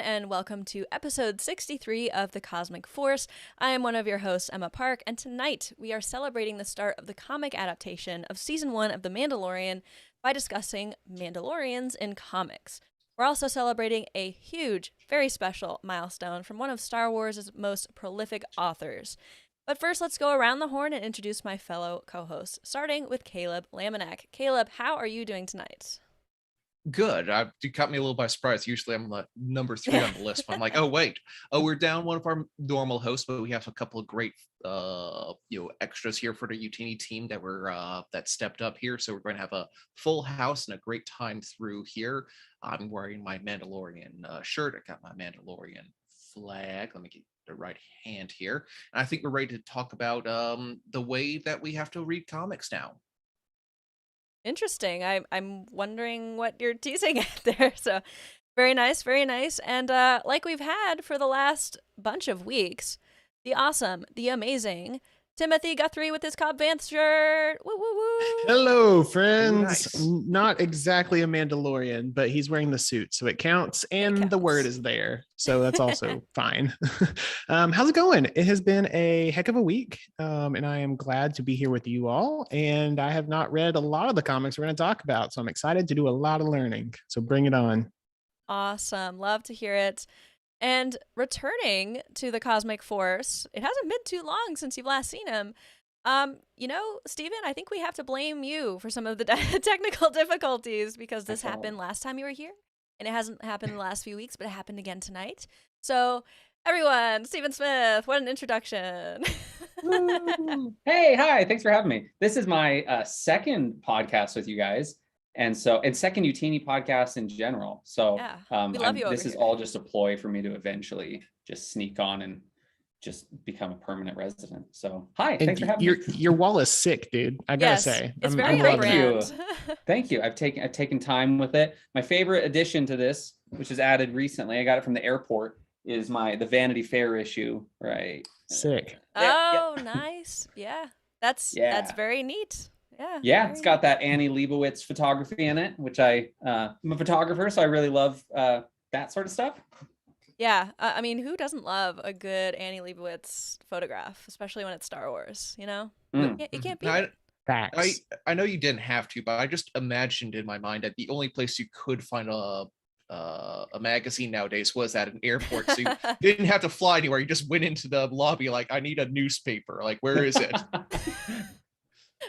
and welcome to episode 63 of The Cosmic Force. I am one of your hosts, Emma Park, and tonight we are celebrating the start of the comic adaptation of Season 1 of The Mandalorian by discussing Mandalorians in comics. We're also celebrating a huge, very special milestone from one of Star Wars' most prolific authors. But first, let's go around the horn and introduce my fellow co-hosts, starting with Caleb Laminack. Caleb, how are you doing tonight? Good. You caught me a little by surprise. Usually I'm like number 3 on the list, but I'm like, we're down one of our normal hosts, but we have a couple of great extras here for the Utini team that stepped up here. So we're going to have a full house and a great time through here. I'm wearing my Mandalorian shirt. I got my Mandalorian flag. Let me get the right hand here. And I think we're ready to talk about the way that we have to read comics now. Interesting. I'm wondering what you're teasing at there. So very nice, very nice. And like we've had for the last bunch of weeks, the awesome, the amazing Timothy Guthrie with his Cobb Vanth shirt. Woo, woo, woo. Hello, friends. Nice. Not exactly a Mandalorian, but he's wearing the suit, so it counts, and the word is there, so that's also fine. How's it going? It has been a heck of a week, and I am glad to be here with you all, and I have not read a lot of the comics we're going to talk about, so I'm excited to do a lot of learning, so bring it on. Awesome. Love to hear it. And returning to the Cosmic Force, it hasn't been too long since you've last seen him. Steven, I think we have to blame you for some of the technical difficulties because this happened last time you were here, and it hasn't happened in the last few weeks, but it happened again tonight. So, everyone, Steven Smith, what an introduction. Hey, hi, thanks for having me. This is my second podcast with you guys. And second Utini podcast in general. So yeah, we love you this over is here. all just a ploy for me to eventually just sneak on and just become a permanent resident. So hi, thanks for having me. Your wall is sick, dude. I gotta say, it's very thank brand. Thank you. I've taken time with it. My favorite addition to this, which is added recently, I got it from the airport, is the Vanity Fair issue. Right. Sick. Oh, nice. Yeah, that's very neat. Yeah, it's got that Annie Leibovitz photography in it, which I'm a photographer, so I really love that sort of stuff. Yeah, I mean, who doesn't love a good Annie Leibovitz photograph, especially when it's Star Wars, you know? You can't beat it. Facts. I know you didn't have to, but I just imagined in my mind that the only place you could find a magazine nowadays was at an airport, so you didn't have to fly anywhere. You just went into the lobby like, I need a newspaper. Like, where is it?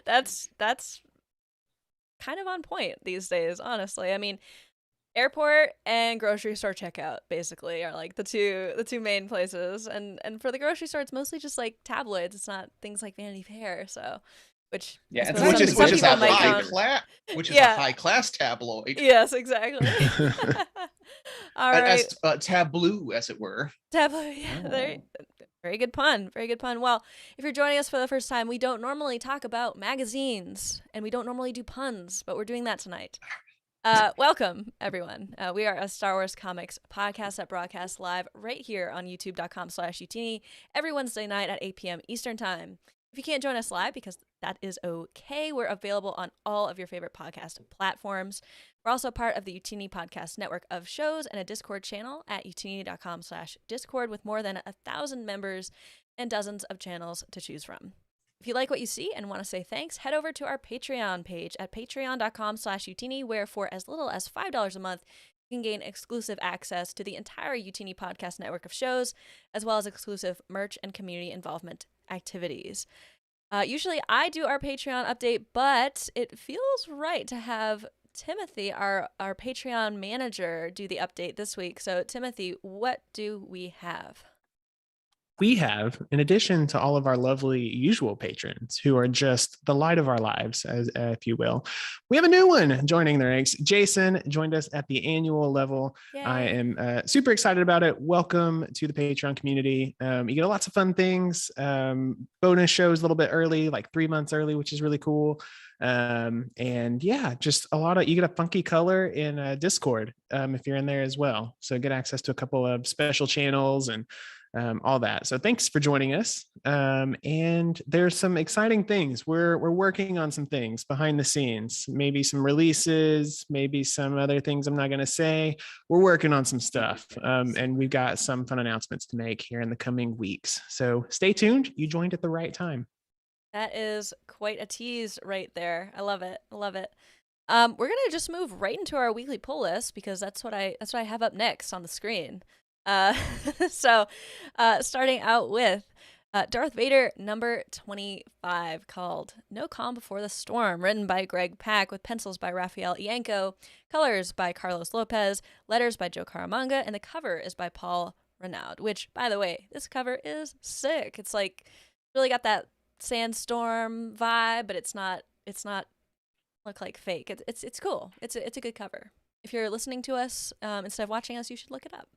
That's kind of on point these days, honestly. I mean, airport and grocery store checkout basically are like the two main places, and for the grocery store it's mostly just like tabloids. It's not things like Vanity Fair, so which is a high class tabloid. Yes, exactly. All right, tableau, as it were. Tableau, yeah. Very good pun. Very good pun. Well, if you're joining us for the first time, we don't normally talk about magazines and we don't normally do puns, but we're doing that tonight. Welcome, everyone. We are a Star Wars comics podcast that broadcasts live right here on youtube.com/utini every Wednesday night at 8 p.m. Eastern Time. If you can't join us live, because that is okay, we're available on all of your favorite podcast platforms. We're also part of the Utini Podcast network of shows and a Discord channel at utini.com/discord with more than 1,000 members and dozens of channels to choose from. If you like what you see and want to say thanks, head over to our Patreon page at patreon.com/utini, where for as little as $5 a month, you can gain exclusive access to the entire Utini Podcast network of shows, as well as exclusive merch and community involvement activities. Usually I do our Patreon update, but it feels right to have Timothy, our Patreon manager, do the update this week. So Timothy, what do we have? We have, in addition to all of our lovely usual patrons who are just the light of our lives, as if you will, we have a new one joining the ranks. Jason joined us at the annual level. Yay. I am super excited about it. Welcome to the Patreon community. You get lots of fun things, bonus shows a little bit early, like 3 months early, which is really cool. And yeah, just a lot of, you get a funky color in Discord if you're in there as well. So get access to a couple of special channels and all that. So thanks for joining us. And there's some exciting things. We're working on some things behind the scenes, maybe some releases, maybe some other things I'm not going to say. We're working on some stuff. And we've got some fun announcements to make here in the coming weeks. So stay tuned. You joined at the right time. That is quite a tease right there. I love it. I love it. We're gonna just move right into our weekly pull list because that's what I have up next on the screen. So starting out with Darth Vader number 25, called No Calm Before the Storm, written by Greg Pak with pencils by Rafael Ianco, colors by Carlos Lopez, letters by Joe Caramagna, and the cover is by Paul Renaud, which, by the way, this cover is sick. It's like really got that sandstorm vibe, but it's not look like fake. It's cool. It's a good cover. If you're listening to us instead of watching us, you should look it up.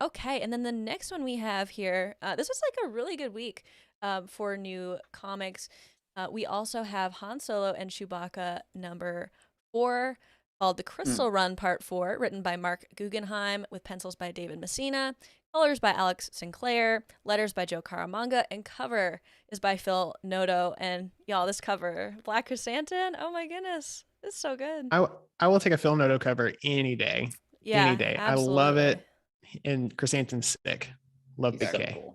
Okay, and then the next one we have here, this was like a really good week for new comics. We also have Han Solo and Chewbacca number 4, called The Crystal Run Part 4, written by Mark Guggenheim with pencils by David Messina, colors by Alex Sinclair, letters by Joe Caramagna, and cover is by Phil Noto. And y'all, this cover, Black Chrysanthemum, oh my goodness, it's so good. I will take a Phil Noto cover any day. Yeah, any day. absolutely. I love it. And Chrysanthemum's sick. Love Big So K. cool.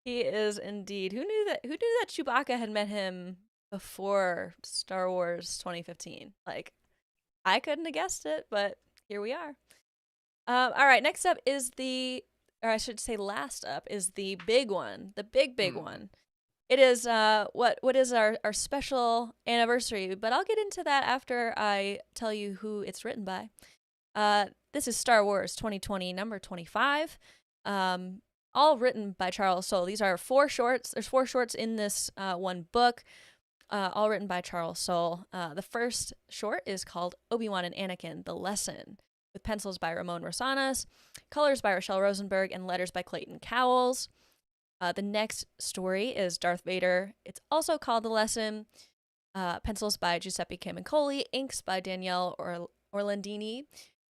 He is indeed. Who knew that Chewbacca had met him before Star Wars 2015? Like, I couldn't have guessed it, but here we are. All right, next up is or I should say last up is the big one, the big one. It is what is our special anniversary, but I'll get into that after I tell you who it's written by. This is Star Wars 2020 number 25, all written by Charles Soule. These are 4 shorts. There's 4 shorts in this one book, all written by Charles Soule. The first short is called Obi-Wan and Anakin, The Lesson, with pencils by Ramon Rosanas, colors by Rochelle Rosenberg, and letters by Clayton Cowles. The next story is Darth Vader. It's also called The Lesson, pencils by Giuseppe Camuncoli, inks by Danielle Orlandini,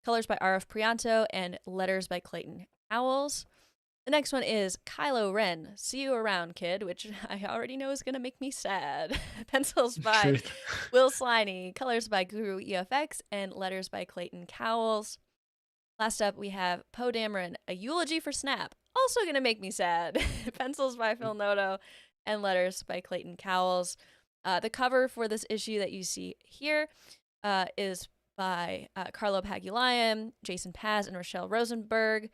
colors by R.F. Prianto, and letters by Clayton Cowles. The next one is Kylo Ren, See You Around, Kid, which I already know is going to make me sad. Pencils by Will Sliney, colors by Guru EFX, and letters by Clayton Cowles. Last up, we have Poe Dameron, A Eulogy for Snap, also going to make me sad. Pencils by Phil Noto, and letters by Clayton Cowles. The cover for this issue that you see here is by Carlo Pagulayan, Jason Paz, and Rochelle Rosenberg.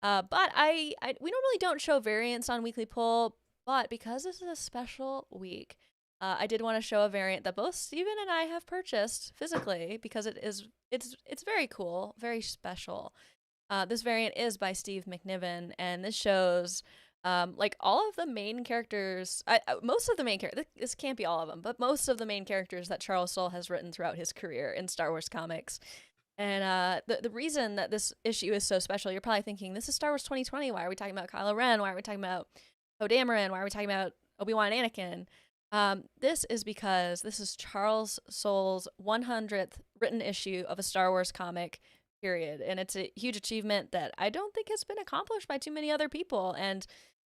But we normally don't show variants on Weekly Pull, but because this is a special week, I did want to show a variant that both Steven and I have purchased physically because it's very cool, very special. This variant is by Steve McNiven, and this shows like all of the main characters, most of the main characters, this can't be all of them, but most of the main characters that Charles Soule has written throughout his career in Star Wars comics. And the reason that this issue is so special, you're probably thinking, this is Star Wars 2020. Why are we talking about Kylo Ren? Why are we talking about Poe Dameron? Why are we talking about Obi-Wan and Anakin? This is because this is Charles Soule's 100th written issue of a Star Wars comic, period. And it's a huge achievement that I don't think has been accomplished by too many other people. And,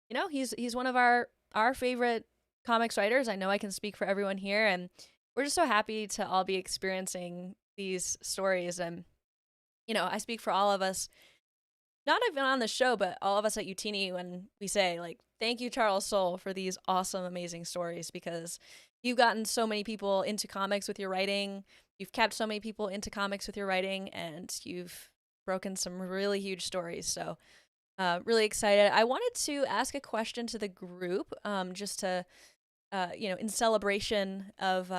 you know, he's one of our favorite comics writers. I know I can speak for everyone here. And we're just so happy to all be experiencing these stories. And, you know, I speak for all of us, not even on the show, but all of us at Utini when we say, like, thank you, Charles Soule, for these awesome, amazing stories, because you've gotten so many people into comics with your writing. You've kept so many people into comics with your writing, and you've broken some really huge stories. So really excited. I wanted to ask a question to the group, just to, you know, in celebration of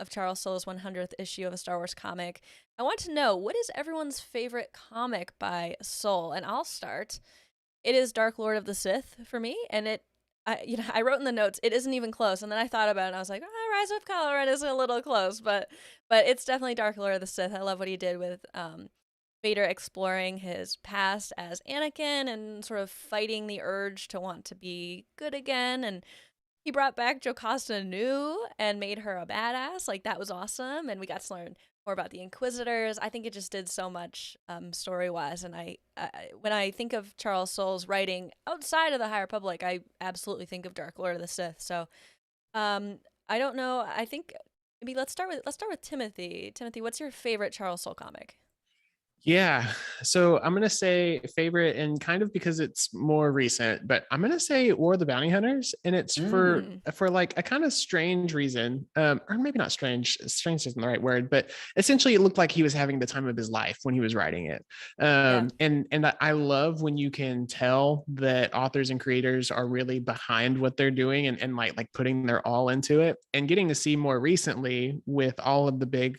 Charles Soule's 100th issue of a Star Wars comic. I want to know, what is everyone's favorite comic by Soule? And I'll start. It is Dark Lord of the Sith for me, and I wrote in the notes, it isn't even close, and then I thought about it, and I was like, Rise of Kylo Ren isn't a little close, but it's definitely Dark Lord of the Sith. I love what he did with Vader exploring his past as Anakin and sort of fighting the urge to want to be good again, and he brought back Jocasta Nu and made her a badass. Like, that was awesome. And we got to learn more about the Inquisitors. I think it just did so much story-wise. And when I think of Charles Soule's writing outside of the High Republic, I absolutely think of Dark Lord of the Sith. So I don't know. I think maybe let's start with Timothy. Timothy, what's your favorite Charles Soule comic? Yeah. So I'm going to say favorite, and kind of because it's more recent, but I'm going to say War of the Bounty Hunters. And it's for like a kind of strange reason, or maybe not strange. Strange isn't the right word, but essentially it looked like he was having the time of his life when he was writing it. And I love when you can tell that authors and creators are really behind what they're doing and like putting their all into it, and getting to see more recently with all of the big,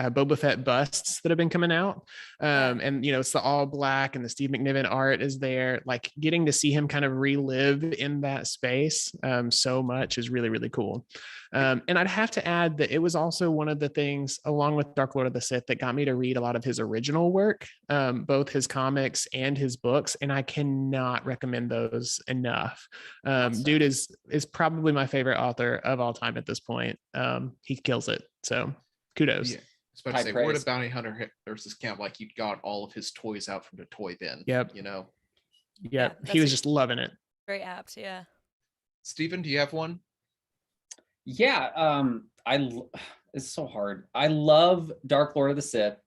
Boba Fett busts that have been coming out. And, it's the all black and the Steve McNiven art is there. Like, getting to see him kind of relive in that space so much is really, really cool. And I'd have to add that it was also one of the things, along with Dark Lord of the Sith, that got me to read a lot of his original work, both his comics and his books. And I cannot recommend those enough. Awesome. Dude is probably my favorite author of all time at this point. He kills it. So kudos. Yeah. Especially say, War of the Bounty Hunter versus Camp, like, you got all of his toys out from the toy bin. Yep. Yep. Yeah, he was just loving it. Very apt. Yeah. Steven, do you have one? Yeah. It's so hard. I love Dark Lord of the Sith.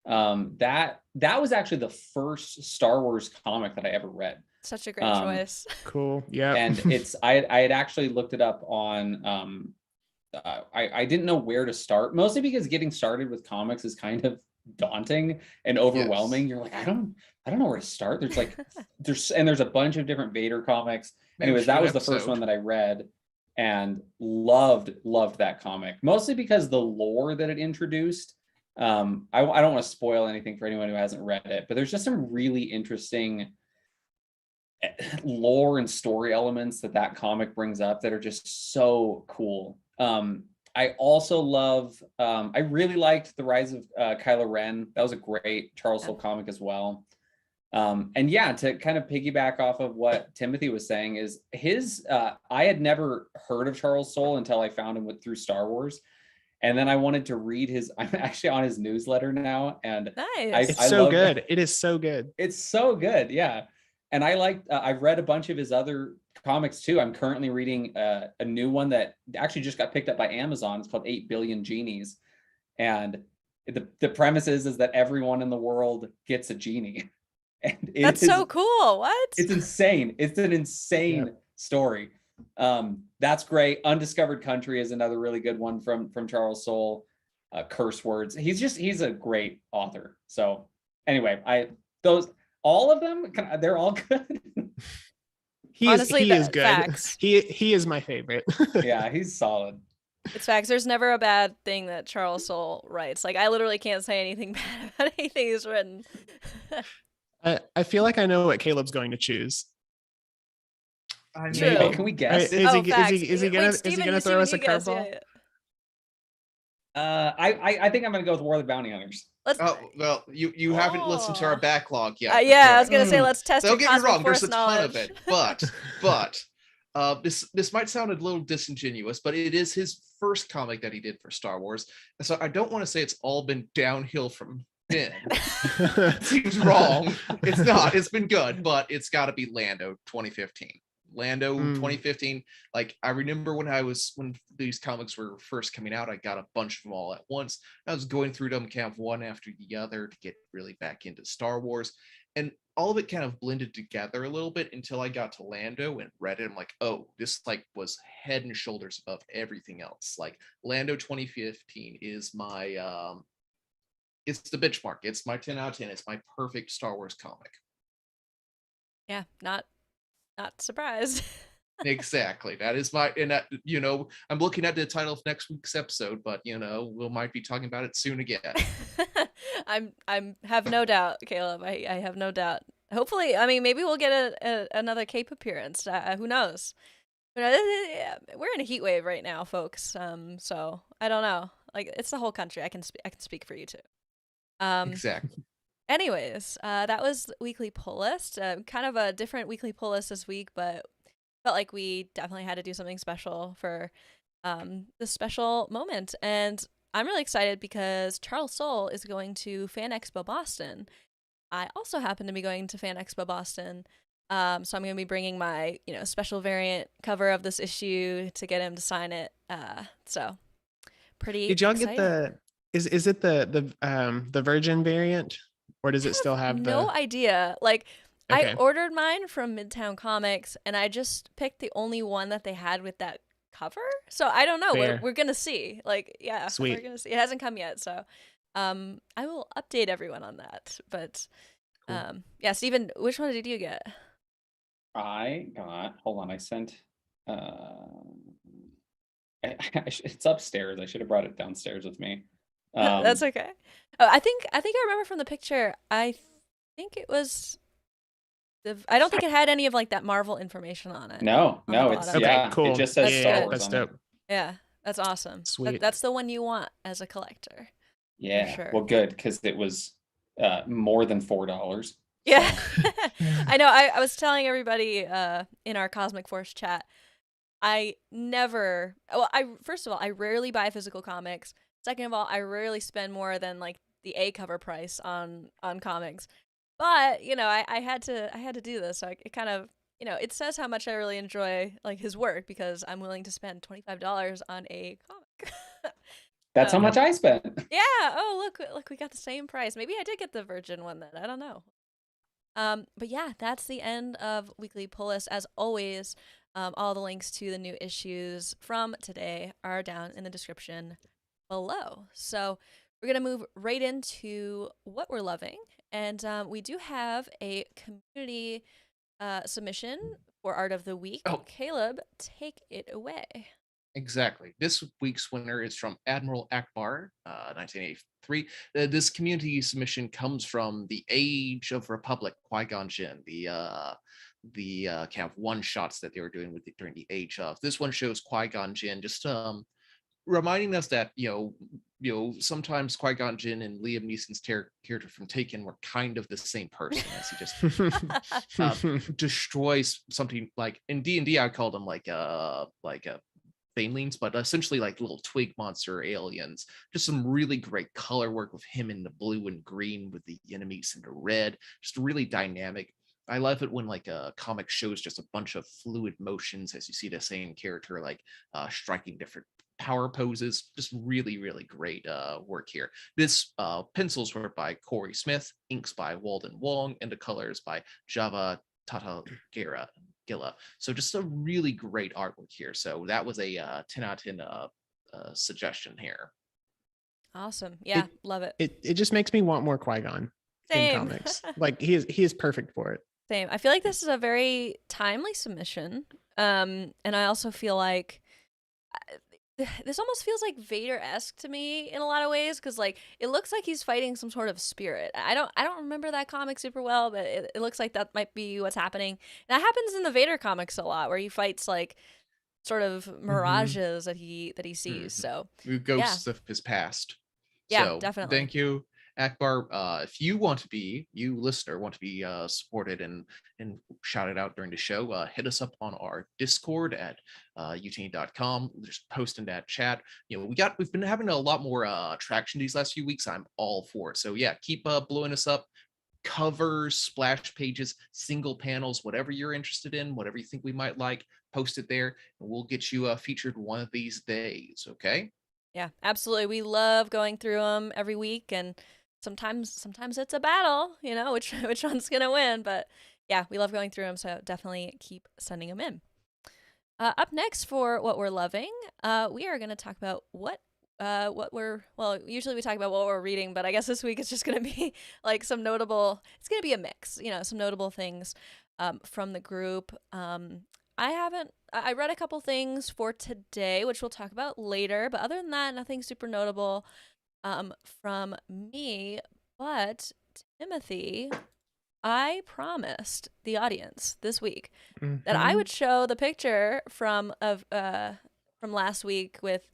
That was actually the first Star Wars comic that I ever read. Such a great choice. Cool. Yeah. And I had actually looked it up on I didn't know where to start, mostly because getting started with comics is kind of daunting and overwhelming. Yes. You're like, I don't know where to start. There's a bunch of different Vader comics. Anyways, that was the first one that I read and loved that comic, mostly because the lore that it introduced. I don't want to spoil anything for anyone who hasn't read it, but there's just some really interesting lore and story elements that comic brings up that are just so cool. I also love, I really liked The Rise of Kylo Ren. That was a great Charles Soule comic as well. And yeah, to kind of piggyback off of what Timothy was saying is I had never heard of Charles Soule until I found him through Star Wars. And then I wanted to read I'm actually on his newsletter now. And nice. It's so good. It is so good. It's so good. Yeah. And I've read a bunch of his other comics too. I'm currently reading a new one that actually just got picked up by Amazon. It's called 8 Billion Genies. And the premise is that everyone in the world gets a genie. And that's so cool. What? It's insane. It's an insane story. That's great. Undiscovered Country is another really good one from Charles Soule. Curse Words. He's a great author. So anyway, all of them, they're all good. Honestly, he is good. Facts. He is my favorite. Yeah, he's solid. It's facts. There's never a bad thing that Charles Soule writes. Like, I literally can't say anything bad about anything he's written. I feel like I know what Caleb's going to choose. True. Can we guess? Is he gonna throw us a curveball? I think I'm gonna go with War of the Bounty Hunters. Well, you haven't listened to our backlog yet. I was gonna say, let's test. Don't get me wrong. There's a knowledge. ton of it, but this might sound a little disingenuous, but it is his first comic that he did for Star Wars, so I don't want to say it's all been downhill from then. Seems wrong. It's not. It's been good, but it's got to be Lando 2015. 2015. Like, I remember when these comics were first coming out, I got a bunch of them all at once. I was going through them kind of one after the other to get really back into Star Wars, and all of it kind of blended together a little bit until I got to Lando and read it. I'm like, oh, this was head and shoulders above everything else. Like, Lando 2015 is my it's the benchmark. It's my 10 out of 10. It's my perfect Star Wars comic. Yeah, not surprised. Exactly. That is my, and that, I'm looking at the title of next week's episode, but we might be talking about it soon again. I'm have no doubt, Caleb. I have no doubt. Hopefully, I mean, maybe we'll get another Cape appearance. Who knows? We're in a heat wave right now, folks. So I don't know. Like, it's the whole country. I can speak for you too. Exactly. Anyways, that was weekly pull list. Kind of a different weekly pull list this week, but felt like we definitely had to do something special for this special moment. And I'm really excited because Charles Soule is going to Fan Expo Boston. I also happen to be going to Fan Expo Boston. So I'm going to be bringing my, special variant cover of this issue to get him to sign it. So pretty Did y'all exciting. get the? Is it the Virgin variant, or does it still have no the? idea. Like, Okay. I ordered mine from Midtown Comics, and I just picked the only one that they had with that cover. So I don't know. Fair. We're gonna see. Like, yeah, Sweet. we're gonna see. It hasn't come yet, so I will update everyone on that. But Cool. yeah, Steven, which one did you get? I got, hold on, I sent, it's upstairs. I should have brought it downstairs with me. That's okay. Oh, I think I remember from the picture. I think it was. I don't think it had any of like that Marvel information on it. No, on the no, it's, bottom. Okay, yeah, cool. it just says That's Star good. Wars That's on it. dope. Yeah, that's awesome. Sweet. That's the one you want as a collector. Yeah, sure. well, good, because it was more than $4. Yeah. I know. I was telling everybody in our Cosmic Force chat, first of all, I rarely buy physical comics. Second of all, I rarely spend more than like the A cover price on comics. But, I had to do this. So it kind of, it says how much I really enjoy like his work because I'm willing to spend $25 on a comic. That's how much I spent. Yeah. Oh, look, we got the same price. Maybe I did get the Virgin one then. I don't know. But yeah, that's the end of Weekly Pull List. As always, all the links to the new issues from today are down in the description below. So we're going to move right into what we're loving. And we do have a community submission for Art of the Week. Oh. Caleb, take it away. Exactly. This week's winner is from Admiral Akbar, 1983. This community submission comes from the Age of Republic, Qui-Gon Jinn, the kind of one shots that they were doing during the Age of. This one shows Qui-Gon Jinn just reminding us that sometimes Qui-Gon Jinn and Liam Neeson's character from Taken were kind of the same person, as he just destroys something. Like in D&D, I called him like a banelings, but essentially like little twig monster aliens. Just some really great color work with him in the blue and green with the enemies in the red. Just really dynamic. I love it when like a comic shows just a bunch of fluid motions as you see the same character like striking different power poses. Just really, really great work here. This pencils were by Corey Smith, inks by Walden Wong, and the colors by Java Tatagera. So just a really great artwork here. So that was a 10 out of 10 suggestion here. Awesome. Yeah, love it. It just makes me want more Qui-Gon in comics. Like he is perfect for it. Same. I feel like this is a very timely submission. And I also feel like this almost feels like Vader-esque to me in a lot of ways, because like it looks like he's fighting some sort of spirit. I don't remember that comic super well, but it looks like that might be what's happening. And that happens in the Vader comics a lot, where he fights like sort of mirages that he sees. So ghosts of his past. Yeah, so, definitely. Thank you, Akbar. If you listener want to be supported and shouted out during the show, hit us up on our Discord at utini.com. Just post in that chat. We've been having a lot more traction these last few weeks. I'm all for it. So yeah, keep blowing us up. Covers, splash pages, single panels, whatever you're interested in, whatever you think we might like, post it there, and we'll get you featured one of these days. Okay. Yeah, absolutely. We love going through them every week, and sometimes it's a battle, which one's gonna win. But yeah, we love going through them, so definitely keep sending them in. Up next for what we're loving, we are gonna talk about usually we talk about what we're reading, but I guess this week it's just gonna be like it's gonna be a mix, some notable things from the group. I read a couple things for today, which we'll talk about later, but other than that, nothing super notable from me. But Timothy, I promised the audience this week that I would show the picture from last week with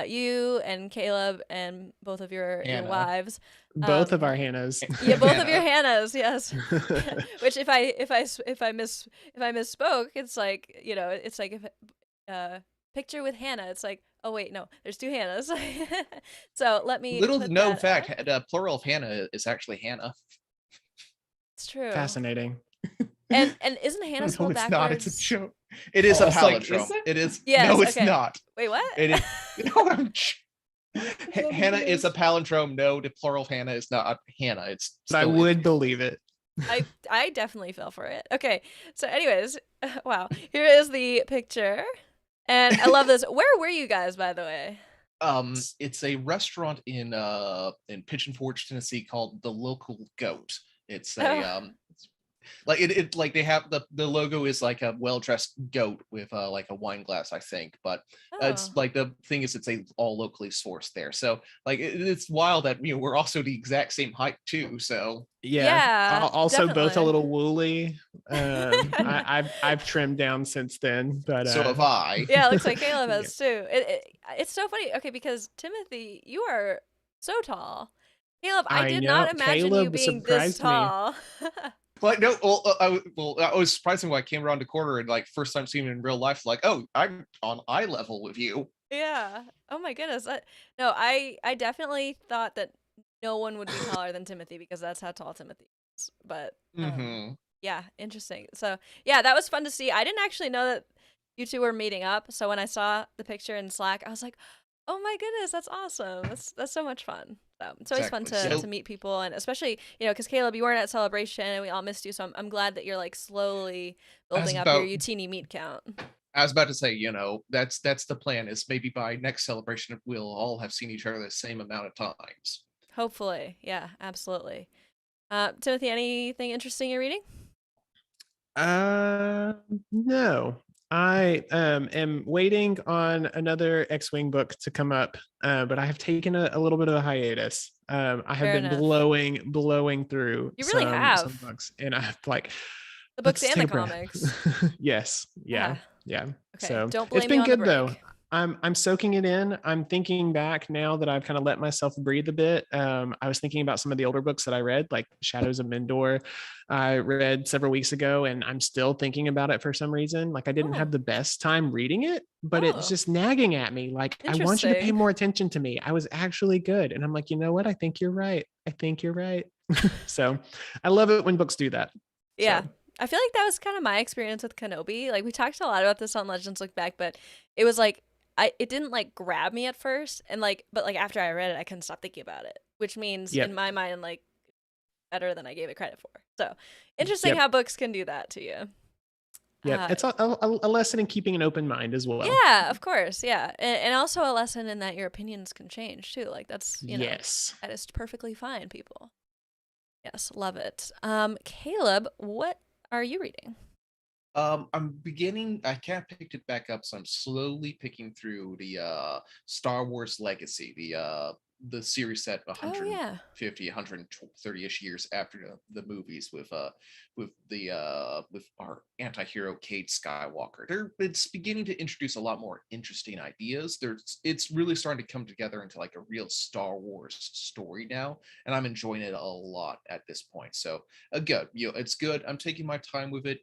you and Caleb and both of your Hannah. wives. Both of our Hannahs. Yeah, both of your Hannahs, yes. Which if I misspoke, it's like, you know, it's like if picture with Hannah, it's like, oh wait, no, there's two Hannahs. So let me Little put known that fact, up. the plural of Hannah is actually Hannah. It's true. Fascinating. And isn't Hannah No, spelled it's backwards? not. It's a joke. It is Oh, a I was like, palindrome. is it? It is. Yes, No, it's okay. not. Wait, what? It is. No, Hannah is a palindrome. No, the plural of Hannah is not Hannah. It's. But I still would believe it. I definitely fell for it. Okay, so anyways, wow, here is the picture, and I love this. Where were you guys, by the way? It's a restaurant in Pigeon Forge, Tennessee called The Local Goat. It's a like it like they have the logo is like a well-dressed goat with like a wine glass, I think, but it's like the thing is it's all locally sourced there. So like it's wild that we're also the exact same height too. So Yeah, also both a definitely. little woolly. I've trimmed down since then, but so have I. Yeah, it looks like Caleb has too. It's so funny. Okay, because Timothy, you are so tall. Caleb, I did not imagine you being this tall. Like no, I was surprised when I came around the corner and like first time seeing him in real life, like, oh, I'm on eye level with you. Yeah. Oh my goodness. No, I definitely thought that no one would be taller than Timothy because that's how tall Timothy is. But yeah, interesting. So yeah, that was fun to see. I didn't actually know that you two were meeting up. So when I saw the picture in Slack, I was like, oh my goodness, that's awesome. That's so much fun. So it's always fun to meet people, and especially, you know, because Caleb, you weren't at Celebration and we all missed you. So I'm glad that you're like slowly building up your Utini meet count. I was about to say, you know, that's the plan, is maybe by next Celebration we'll all have seen each other the same amount of times. Hopefully. Yeah, absolutely. Timothy, anything interesting you're reading? No. I am waiting on another X-Wing book to come up, but I have taken a little bit of a hiatus. I have been blowing through some books, and I have like the books and the comics. Yes. Yeah. Okay. So don't blame it's been me on good the break. though. I'm soaking it in. I'm thinking back now that I've kind of let myself breathe a bit. I was thinking about some of the older books that I read, like Shadows of Mendor. I read several weeks ago, and I'm still thinking about it for some reason. Like I didn't have the best time reading it, but it's just nagging at me. Like, I want you to pay more attention to me. I was actually good. And I'm like, you know what? I think you're right. So I love it when books do that. Yeah. So. I feel like that was kind of my experience with Kenobi. Like we talked a lot about this on Legends Look Back, but it was like, it didn't like grab me at first, and like, but like after I read it, I couldn't stop thinking about it, which means in my mind, like better than I gave it credit for. So interesting how books can do that to you. Yeah, it's a lesson in keeping an open mind as well. Yeah, of course. Yeah, and also a lesson in that your opinions can change too. Like that's that is perfectly fine, people. Yes, love it. Caleb, what are you reading? I'm beginning. I can't pick it back up, so I'm slowly picking through the Star Wars Legacy, the series set 150, 130-ish years after the movies with our anti-hero Cade Skywalker. It's beginning to introduce a lot more interesting ideas. It's really starting to come together into like a real Star Wars story now, and I'm enjoying it a lot at this point. So good, it's good. I'm taking my time with it,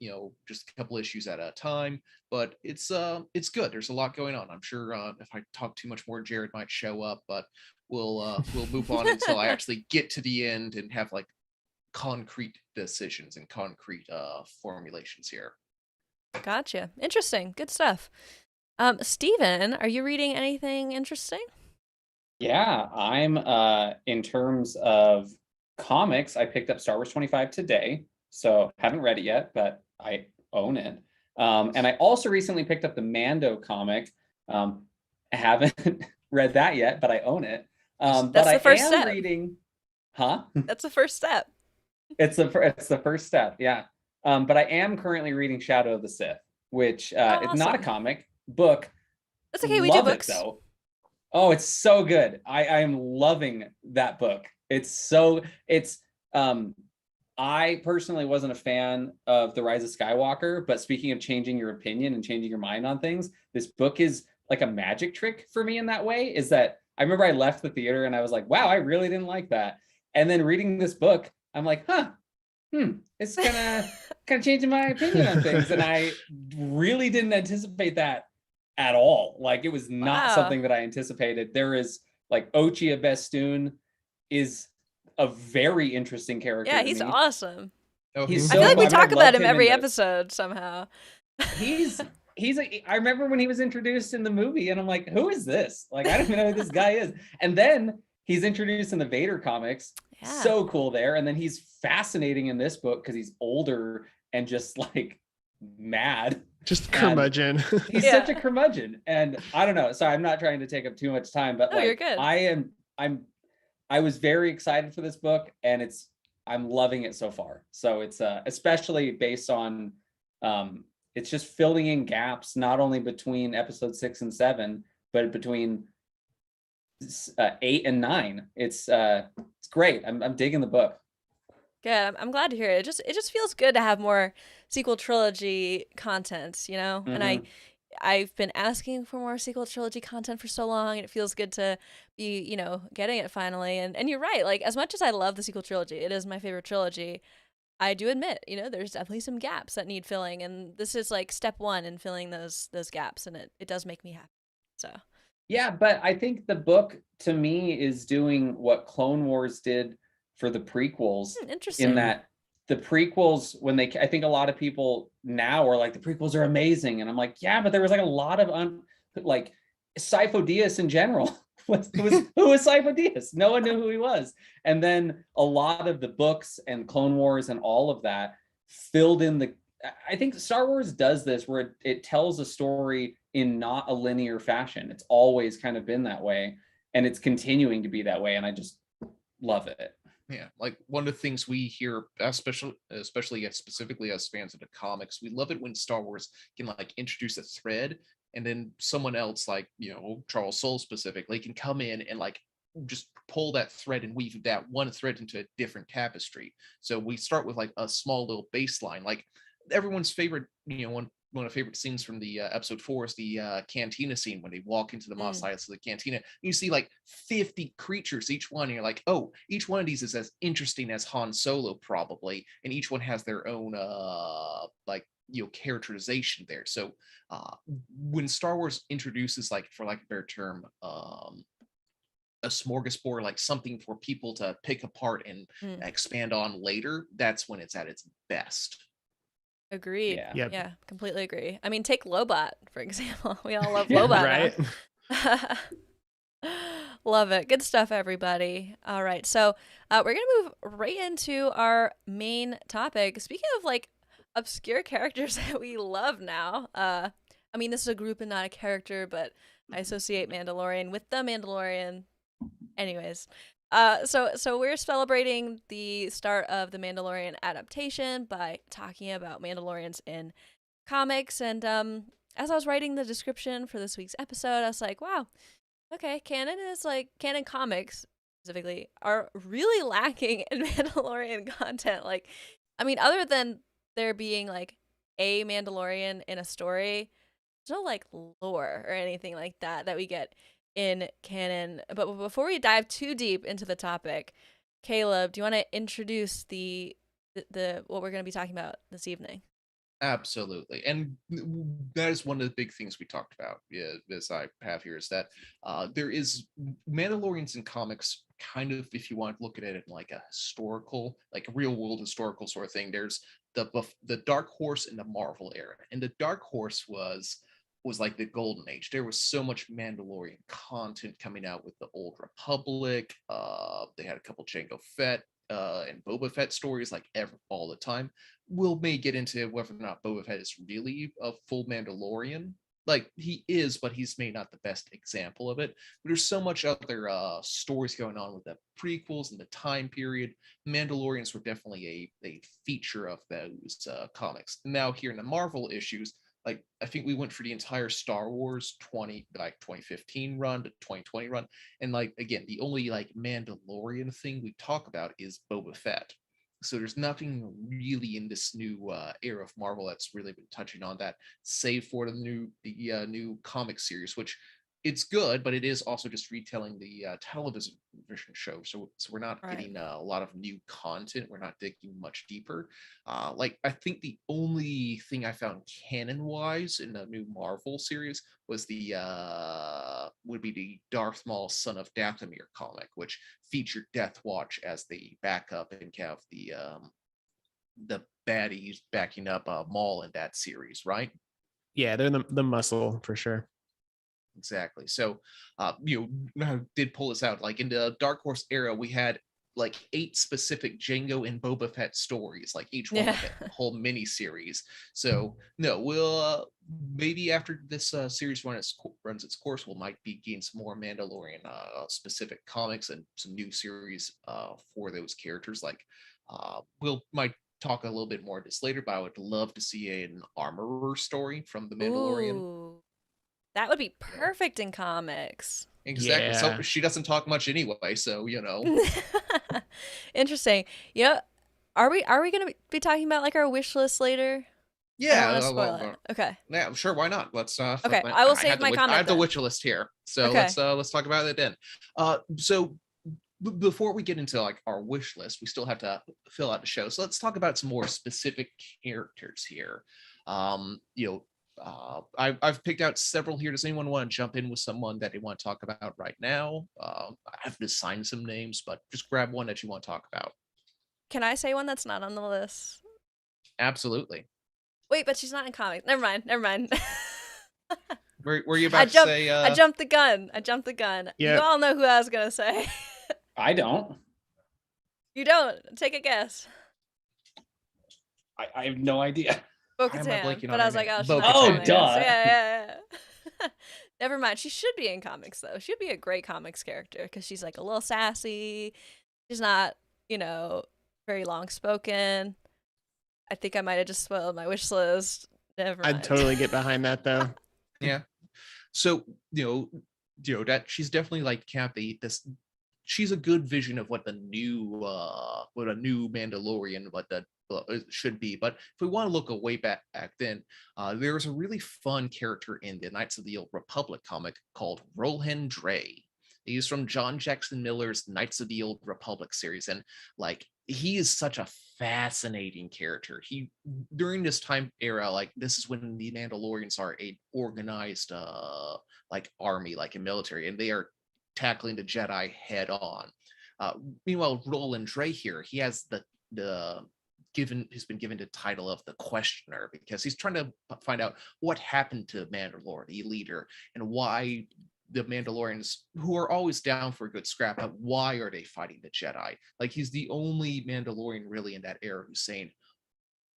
just a couple issues at a time, but it's good. There's a lot going on. I'm sure if I talk too much more, Jared might show up, but we'll move on until I actually get to the end and have like concrete decisions and concrete formulations here. Gotcha. Interesting. Good stuff. Steven, are you reading anything interesting? Yeah, I'm in terms of comics, I picked up Star Wars 25 today, so haven't read it yet, but I own it. And I also recently picked up the Mando comic. I haven't read that yet, but I own it. That's but the first step. Reading, That's the first step. It's the first step, yeah. But I am currently reading Shadow of the Sith, which is not a comic book. That's okay. We do books. Though. Oh, it's so good. I am loving that book. I personally wasn't a fan of The Rise of Skywalker, but speaking of changing your opinion and changing your mind on things, this book is like a magic trick for me in that way, is that I remember I left the theater and I was like, wow, I really didn't like that. And then reading this book, I'm like, it's kind of changing my opinion on things. And I really didn't anticipate that at all. Like, it was not something that I anticipated. There is like Ochia Bestoon is a very interesting character. Yeah, he's awesome. Oh, He's I so feel like we fun. talk I about loved him in every the- episode somehow. I remember when he was introduced in the movie and I'm like, who is this? Like, I don't even know who this guy is. And then he's introduced in the Vader comics. Yeah. So cool there. And then he's fascinating in this book because he's older and just like mad. Just curmudgeon. He's such a curmudgeon. And I don't know. Sorry, I'm not trying to take up too much time, but you're good. I was very excited for this book and I'm loving it so far. So it's especially based on it's just filling in gaps, not only between episode 6 and 7, but between 8 and 9. It's great. I'm digging the book. Good. I'm glad to hear it. It just feels good to have more sequel trilogy content, you know? Mm-hmm. And I've been asking for more sequel trilogy content for so long, and it feels good to be, you know, getting it finally. And you're right. Like, as much as I love the sequel trilogy, it is my favorite trilogy. I do admit, you know, there's definitely some gaps that need filling, and this is like step 1 in filling those gaps, and it does make me happy. So yeah, but I think the book to me is doing what Clone Wars did for the prequels. Interesting. In that the prequels, I think a lot of people now are like, the prequels are amazing, and I'm like, yeah, but there was like a lot of like Sifo Dyas in general. Who was Sifo Dyas? No one knew who he was. And then a lot of the books and Clone Wars and all of that filled in I think Star Wars does this where it tells a story in not a linear fashion. It's always kind of been that way, and it's continuing to be that way, and I just love it. Yeah, like one of the things we hear, especially specifically as fans of the comics, we love it when Star Wars can like introduce a thread, and then someone else, like, you know, Charles Soule specifically, can come in and like just pull that thread and weave that one thread into a different tapestry. So we start with like a small little baseline, like everyone's favorite, you know, one of the favorite scenes from the episode 4 is the cantina scene when they walk into the Mos Eisley of the cantina. You see like 50 creatures, each one, and you're like, oh, each one of these is as interesting as Han Solo probably, and each one has their own like, you know, characterization there. So when Star Wars introduces, like, for like a better term, a smorgasbord, like something for people to pick apart and expand on later, that's when it's at its best. Agreed. Yeah. Yep. Yeah, completely agree. I mean, take Lobot, for example. We all love Lobot. Right. Love it. Good stuff, everybody. All right. So we're going to move right into our main topic. Speaking of like obscure characters that we love now. I mean, this is a group and not a character, but I associate Mandalorian with the Mandalorian. Anyways. So we're celebrating the start of the Mandalorian adaptation by talking about Mandalorians in comics. And as I was writing the description for this week's episode, I was like, wow, okay, canon comics specifically are really lacking in Mandalorian content. Like, I mean, other than there being like a Mandalorian in a story, there's no like lore or anything like that we get in canon. But before we dive too deep into the topic, Caleb, do you want to introduce the what we're going to be talking about this evening? Absolutely. And that is one of the big things we talked about, as I have here, is that there is Mandalorians in comics, kind of, if you want to look at it in like a historical, like a real world historical sort of thing, there's the Dark Horse in the Marvel era. And the Dark Horse was like the golden age. There was so much Mandalorian content coming out with the Old Republic. They had a couple Jango Fett and Boba Fett stories like all the time. May get into whether or not Boba Fett is really a full Mandalorian. Like, he is, but he's maybe not the best example of it. But there's so much other stories going on with the prequels and the time period. Mandalorians were definitely a feature of those comics. Now here in the Marvel issues, like, I think we went for the entire Star Wars 2015 run to 2020 run, and like, again, the only like Mandalorian thing we talk about is Boba Fett. So there's nothing really in this new era of Marvel that's really been touching on that, save for the new comic series, which it's good, but it is also just retelling the television show. So we're not getting a lot of new content. We're not digging much deeper. Like I think the only thing I found canon wise in the new Marvel series was the would be the Darth Maul Son of Dathomir comic, which featured Death Watch as the backup and have the baddies backing up Maul in that series, right? Yeah, they're the muscle for sure. Exactly. So, did pull this out. Like in the Dark Horse era, we had like 8 specific Jango and Boba Fett stories, like each one of it, a whole mini series. So, no, we'll maybe after this series runs its course, we'll might be getting some more Mandalorian specific comics and some new series for those characters. Like, we'll might talk a little bit more of this later, but I would love to see an armorer story from the Mandalorian. Ooh. That would be perfect in comics. Exactly. Yeah. So she doesn't talk much anyway, so Interesting. Yeah. Are we going to be talking about like our wish list later? Yeah. Okay. Yeah, sure. Why not? Let's. Okay. I will save my comment. I have the wish list here, so okay. Let's talk about it then. So before we get into like our wish list, we still have to fill out the show. So let's talk about some more specific characters here. I've picked out several here. Does anyone want to jump in with someone that they want to talk about right now? I have to assign some names, but just grab one that you want to talk about. Can I say one that's not on the list? Absolutely. Wait, but she's not in comics. Never mind. Were you about to say? I jumped the gun. Yep. You all know who I was gonna say. I don't. You don't? Take a guess. I have no idea. Bo-Katan, but I was like, oh, duh. Yeah. Never mind. She should be in comics though. She'd be a great comics character because she's like a little sassy. She's not, very long spoken. I think I might have just spoiled my wish list. Never mind. I'd totally get behind that though. Yeah. So that she's definitely like this. She's a good vision of what a new Mandalorian, it should be. But if we want to look way back then, there was a really fun character in the Knights of the Old Republic comic called Rohan Dray. He's from John Jackson Miller's Knights of the Old Republic series, and like he is such a fascinating character. He during this time era, like this is when the Mandalorians are a organized like army, like a military, and they are tackling the Jedi head on. Meanwhile, Roland Dray here, he has he's been given the title of the Questioner because he's trying to find out what happened to Mandalore, the leader, and why the Mandalorians, who are always down for a good scrap, but why are they fighting the Jedi? Like he's the only Mandalorian really in that era who's saying,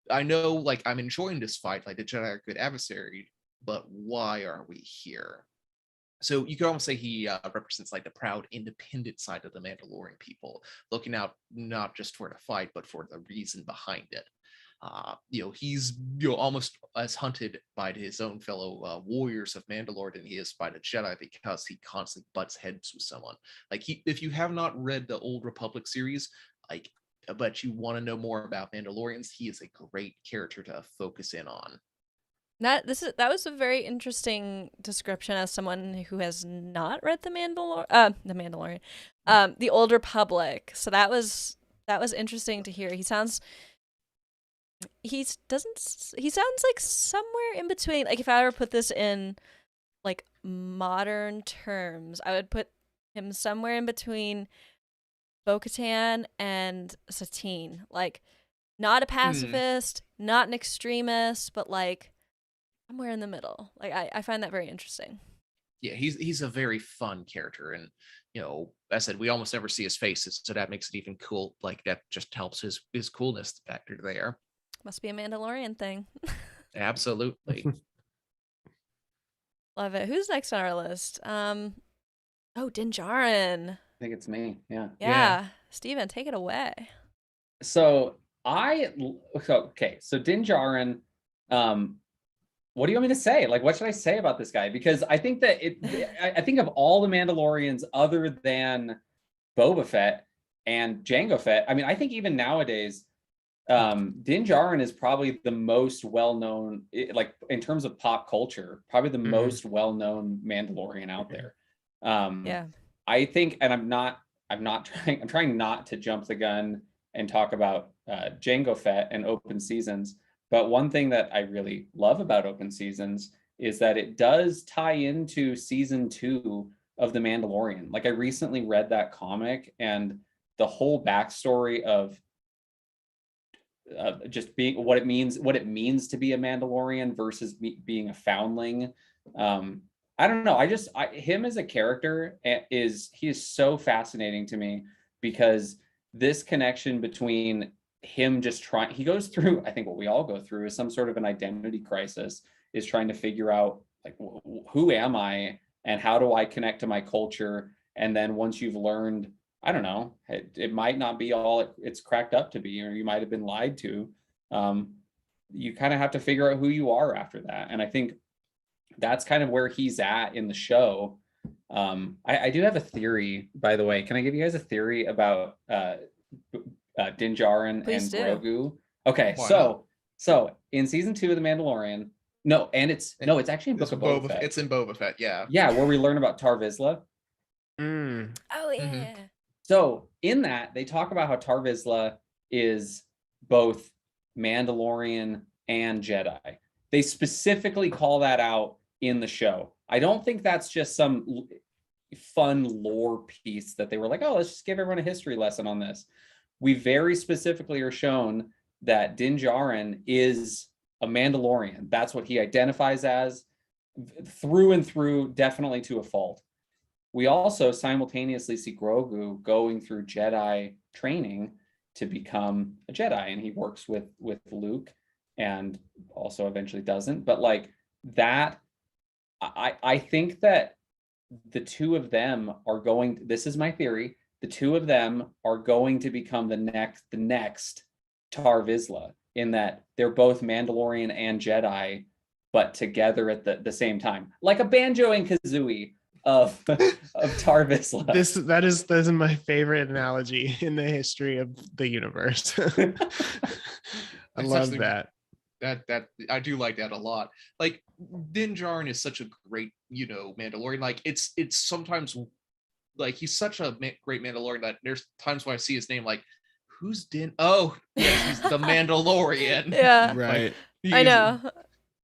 I know, like I'm enjoying this fight, like the Jedi are a good adversary, but why are we here? So you could almost say he represents like the proud, independent side of the Mandalorian people, looking out not just for the fight, but for the reason behind it. He's almost as hunted by his own fellow warriors of Mandalore than he is by the Jedi because he constantly butts heads with someone. Like if you have not read the Old Republic series, but you want to know more about Mandalorians, he is a great character to focus in on. That was a very interesting description as someone who has not read the Mandalorian, the Old Republic. So that was interesting to hear. He sounds like somewhere in between. Like if I were to put this in like modern terms, I would put him somewhere in between Bo-Katan and Satine. Like not a pacifist, not an extremist, but like somewhere in the middle. Like I find that very interesting. Yeah, he's a very fun character, and as I said, we almost never see his faces, so that makes it even cool. Like that just helps his coolness factor there. Must be a Mandalorian thing. Absolutely. Love it. Who's next on our list? Din Djarin. I think it's me. Yeah. Yeah. Steven, take it away. So Din Djarin, what do you want me to say? Like, what should I say about this guy? Because I think that I think of all the Mandalorians other than Boba Fett and Jango Fett, I mean, I think even nowadays, Din Djarin is probably the most well-known, like in terms of pop culture, probably the most well-known Mandalorian out there. Yeah. I think, and I'm trying not to jump the gun and talk about Jango Fett and Open Seasons. But one thing that I really love about Open Seasons is that it does tie into season 2 of The Mandalorian. Like I recently read that comic, and the whole backstory of just being what it means to be a Mandalorian versus being a foundling. I don't know. Him as a character he is so fascinating to me, because this connection between him he goes through, I think what we all go through is some sort of an identity crisis, is trying to figure out like, who am I and how do I connect to my culture? And then once you've learned, I don't know, it might not be all it's cracked up to be, or you might have been lied to. You kind of have to figure out who you are after that. And I think that's kind of where he's at in the show. I do have a theory, by the way. Can I give you guys a theory about Din Djarin and Grogu? Okay, so in season 2 of The Mandalorian, it's actually in Book of Boba Fett. It's in Boba Fett, yeah. Yeah, where we learn about Tar Vizsla. Oh yeah. Mm-hmm. So in that, they talk about how Tar Vizsla is both Mandalorian and Jedi. They specifically call that out in the show. I don't think that's just some fun lore piece that they were like, oh, let's just give everyone a history lesson on this. We very specifically are shown that Din Djarin is a Mandalorian. That's what he identifies as, through and through, definitely to a fault. We also simultaneously see Grogu going through Jedi training to become a Jedi, and he works with Luke, and also eventually doesn't. But like that, I think that the two of them are going. This is my theory. The two of them are going to become the next Tar Vizsla, in that they're both Mandalorian and Jedi, but together at the same time, like a Banjo and Kazooie of Tar Vizsla. That is my favorite analogy in the history of the universe. I love that. That I do like that a lot. Like Din Djarin is such a great, Mandalorian. Like it's sometimes like he's such a great Mandalorian that there's times when I see his name like, who's Din? Oh, yes, he's the Mandalorian. Yeah, right. I know.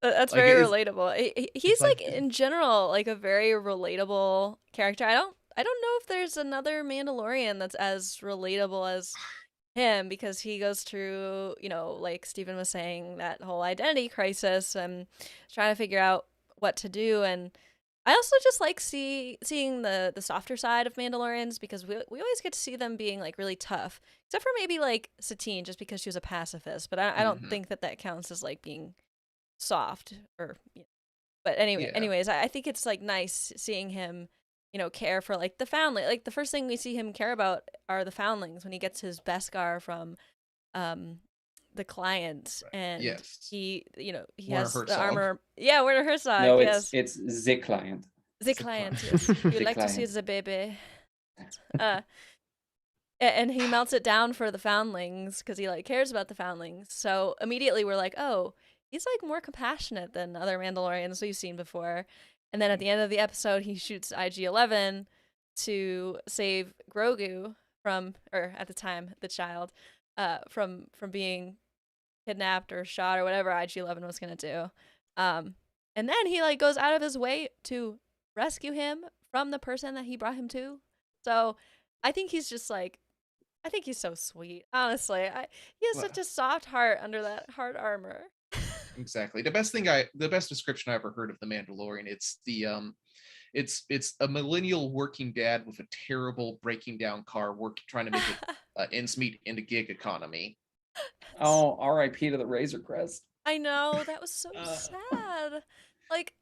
That's like very relatable. He's like in general like a very relatable character. I don't know if there's another Mandalorian that's as relatable as him, because he goes through, like Stephen was saying, that whole identity crisis and trying to figure out what to do. And I also just like seeing the softer side of Mandalorians, because we always get to see them being like really tough, except for maybe like Satine, just because she was a pacifist. But I don't think that counts as like being soft, or but anyways, I think it's like nice seeing him care for like the foundling. Like the first thing we see him care about are the foundlings when he gets his Beskar from the client, and he he has the armor. Yeah, Werner Herzog. No, it's the client. The client, yes. You'd like to see the baby. And he melts it down for the foundlings because he like cares about the foundlings. So immediately we're like, oh, he's like more compassionate than other Mandalorians we've seen before. And then at the end of the episode, he shoots IG-11 to save Grogu from, or at the time, the child, from being kidnapped or shot or whatever IG-11 was gonna do. And then he like goes out of his way to rescue him from the person that he brought him to. So I think he's just like, I think he's so sweet. Honestly, he has such a soft heart under that hard armor. Exactly. The best description I ever heard of the Mandalorian, it's a millennial working dad with a terrible breaking down car, trying to make it ends meet in the gig economy. Oh, R.I.P. to the Razor Crest. I know, that was so sad. Like,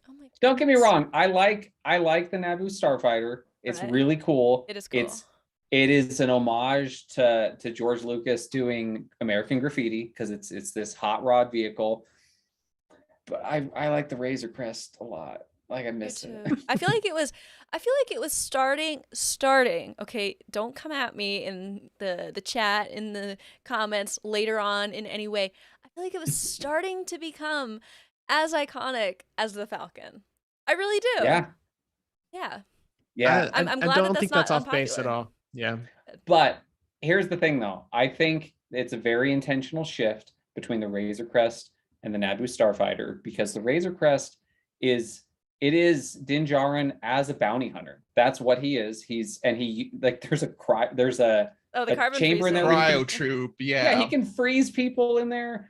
oh my god. Don't get me wrong. I like the Naboo Starfighter. It's really cool. It is cool. It is an homage to George Lucas doing American Graffiti, because it's this hot rod vehicle. But I like the Razor Crest a lot. Like I missed it. I feel like it was starting. Okay, don't come at me in the chat, in the comments later on in any way. I feel like it was starting to become as iconic as the Falcon. I really do. Yeah. Yeah. Yeah. I'm glad I don't that's think not that's off base at unpopular. all. Yeah. But here's the thing, though. I think it's a very intentional shift between the Razor Crest and the Naboo Starfighter, because the Razor Crest is Din Djarin as a bounty hunter. That's what he is. He like there's a carbon chamber in there. freezer. Cryo troop, Yeah, he can freeze people in there,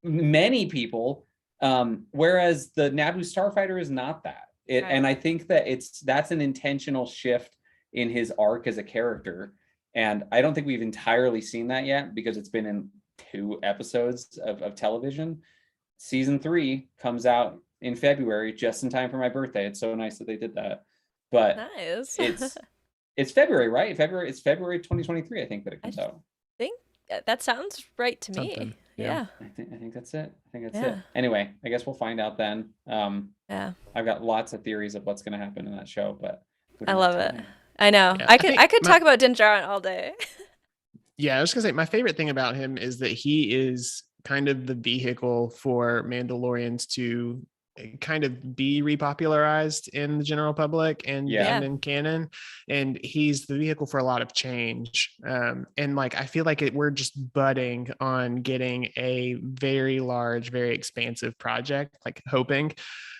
many people. Whereas the Naboo Starfighter is not that. Right. And I think that that's an intentional shift in his arc as a character. And I don't think we've entirely seen that yet, because it's been in 2 episodes of television. Season 3 comes out in February, just in time for my birthday. It's so nice that they did that. But nice. it's February, right? It's February 2023, I think, that it comes out. I think that sounds right to me. Yeah. I think that's it. It. Anyway, I guess we'll find out then. Yeah. I've got lots of theories of what's going to happen in that show, but I love it. I know. Yeah. I could talk about Din Djarin all day. Yeah, I was gonna say my favorite thing about him is that he is kind of the vehicle for Mandalorians to kind of be repopularized in the general public and in canon, and he's the vehicle for a lot of change. And like I feel like we're just budding on getting a very large, very expansive project, like hoping.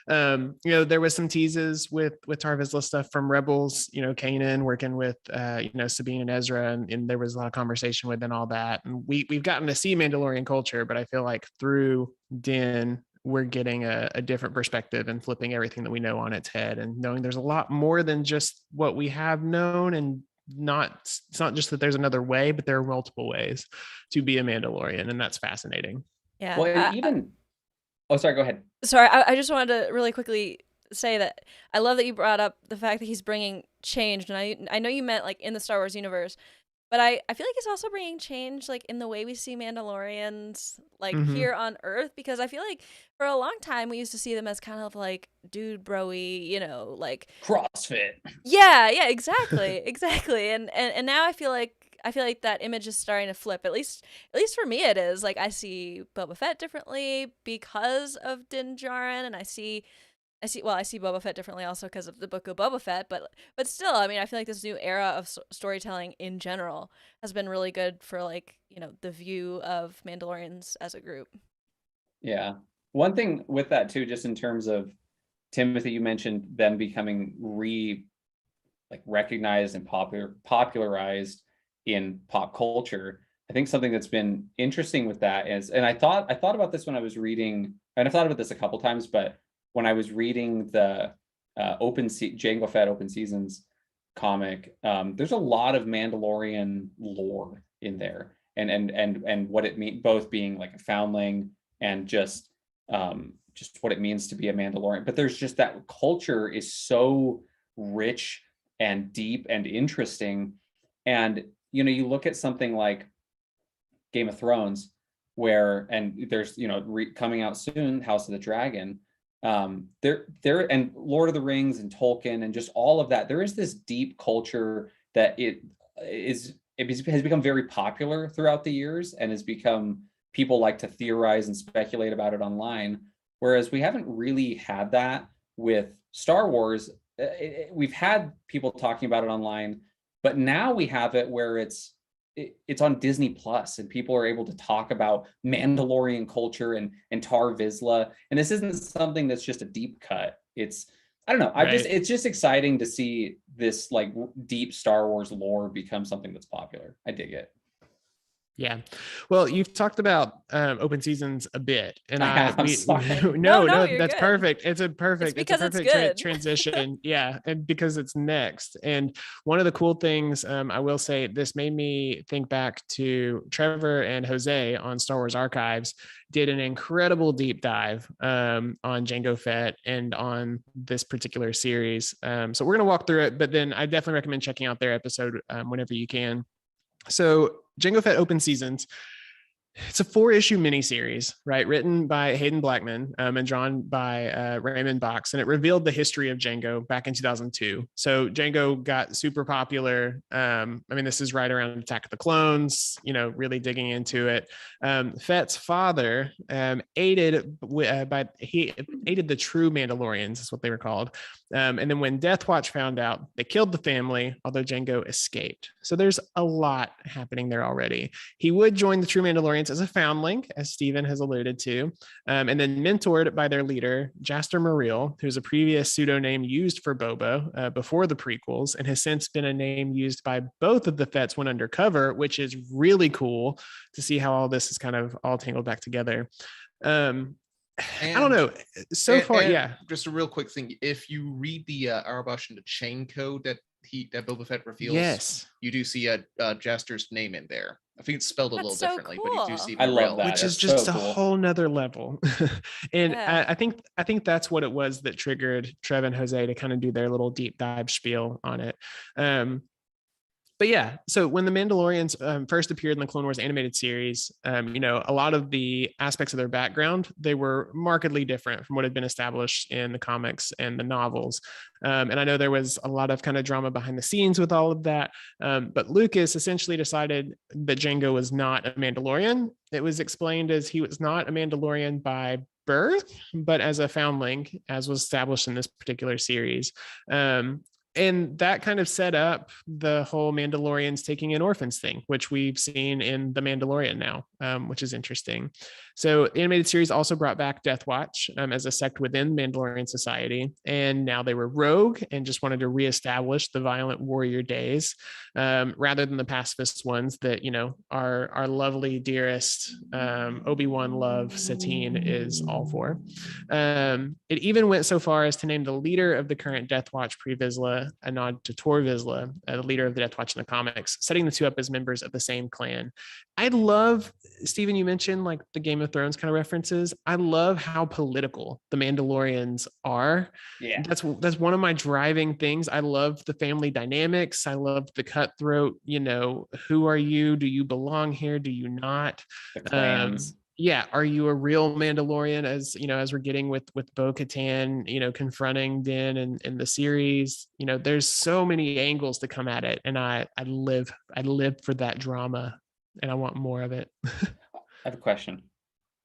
There was some teases with Tar Vizsla stuff from Rebels, Kanan working with Sabine and Ezra, and there was a lot of conversation with and all that. And we've gotten to see Mandalorian culture, but I feel like through Din, we're getting a different perspective and flipping everything that we know on its head, and knowing there's a lot more than just what we have known, and it's not just that there's another way, but there are multiple ways to be a Mandalorian, and that's fascinating. Yeah. Well, oh, sorry, go ahead. Sorry, I just wanted to really quickly say that I love that you brought up the fact that he's bringing change, and I know you meant like in the Star Wars universe, but I feel like he's also bringing change like in the way we see Mandalorians like here on Earth, because I feel like for a long time we used to see them as kind of like dude broy, like CrossFit. Yeah, exactly. And now I feel like that image is starting to flip. At least for me it is. Like I see Boba Fett differently because of Din Djarin, and I see Boba Fett differently also because of the book of Boba Fett, but still, I mean, I feel like this new era of storytelling in general has been really good for like, the view of Mandalorians as a group. Yeah. One thing with that too, just in terms of Timothy, you mentioned them becoming recognized and popularized in pop culture. I think something that's been interesting with that is, and I thought about this when I was reading, and I've thought about this a couple times, but when I was reading the Jango Fett Open Seasons comic, there's a lot of Mandalorian lore in there, and what it means, both being like a foundling and just what it means to be a Mandalorian. But there's just that culture is so rich and deep and interesting, and you look at something like Game of Thrones, and there's coming out soon, House of the Dragon. There and Lord of the Rings and Tolkien and just all of that. There is this deep culture that has become very popular throughout the years, and has become, people like to theorize and speculate about it online. Whereas we haven't really had that with Star Wars. We've had people talking about it online, but now we have it where it's on Disney Plus, and people are able to talk about Mandalorian culture and Tar Vizsla. And this isn't something that's just a deep cut. I don't know. It's just exciting to see this like deep Star Wars lore become something that's popular. I dig it. Yeah. Well, you've talked about open seasons a bit, and No, that's good. perfect. It's a perfect good. transition. Yeah. And because it's next. And one of the cool things, I will say, this made me think back to Trevor and Jose on Star Wars Archives did an incredible deep dive on Jango Fett and on this particular series. So we're going to walk through it, but then I definitely recommend checking out their episode whenever you can. So Jango Fett Open Seasons, It's a 4-issue miniseries, right? Written by Hayden Blackman and drawn by Raymond Box. And it revealed the history of Django back in 2002. So Django got super popular. I mean, this is right around Attack of the Clones, you know, really digging into it. Fett's father aided the true Mandalorians, is what they were called. And then when Death Watch found out, they killed the family, although Django escaped. So there's a lot happening there already. He would join the true Mandalorians as a foundling, as Stephen has alluded to, and then mentored by their leader, Jaster Muriel, who's a previous pseudonym used for Boba before the prequels, and has since been a name used by both of the Fetts when undercover, which is really cool to see how all this is kind of all tangled back together. I don't know. So far, yeah. Just a real quick thing. If you read the Arabash and the chain code that Boba Fett reveals, yes, you do see Jaster's name in there. I think it's spelled a little so differently, cool. but you do see I love that. which is That's just so a cool. whole nother level. And Yeah. I think that's what it was that triggered Trev and Jose to kind of do their little deep dive spiel on it. But yeah, so when the Mandalorians first appeared in the Clone Wars animated series, you know, a lot of the aspects of their background, they were markedly different from what had been established in the comics and the novels. And I know there was a lot of kind of drama behind the scenes with all of that. But Lucas essentially decided that Jango was not a Mandalorian. It was explained as he was not a Mandalorian by birth, but as a foundling, as was established in this particular series. And that kind of set up the whole Mandalorians taking in orphans thing, which we've seen in The Mandalorian now, which is interesting. So the animated series also brought back Death Watch as a sect within Mandalorian society. And now they were rogue and just wanted to reestablish the violent warrior days rather than the pacifist ones that, you know, our lovely, dearest Obi-Wan love Satine is all for. It even went so far as to name the leader of the current Death Watch pre-Vizsla a nod to Tor Vizsla, the leader of the Death Watch in the comics, setting the two up as members of the same clan. I love, Stephen, you mentioned like the Game of Thrones kind of references. I love how political the Mandalorians are. Yeah. That's one of my driving things. I love the family dynamics. I love the cutthroat, you know, who are you? Do you belong here? Do you not? The clans. Yeah, are you a real Mandalorian? As you know, as we're getting with Bo-Katan, you know, confronting Din in the series, you know, there's so many angles to come at it, and I live for that drama, and I want more of it. I have a question.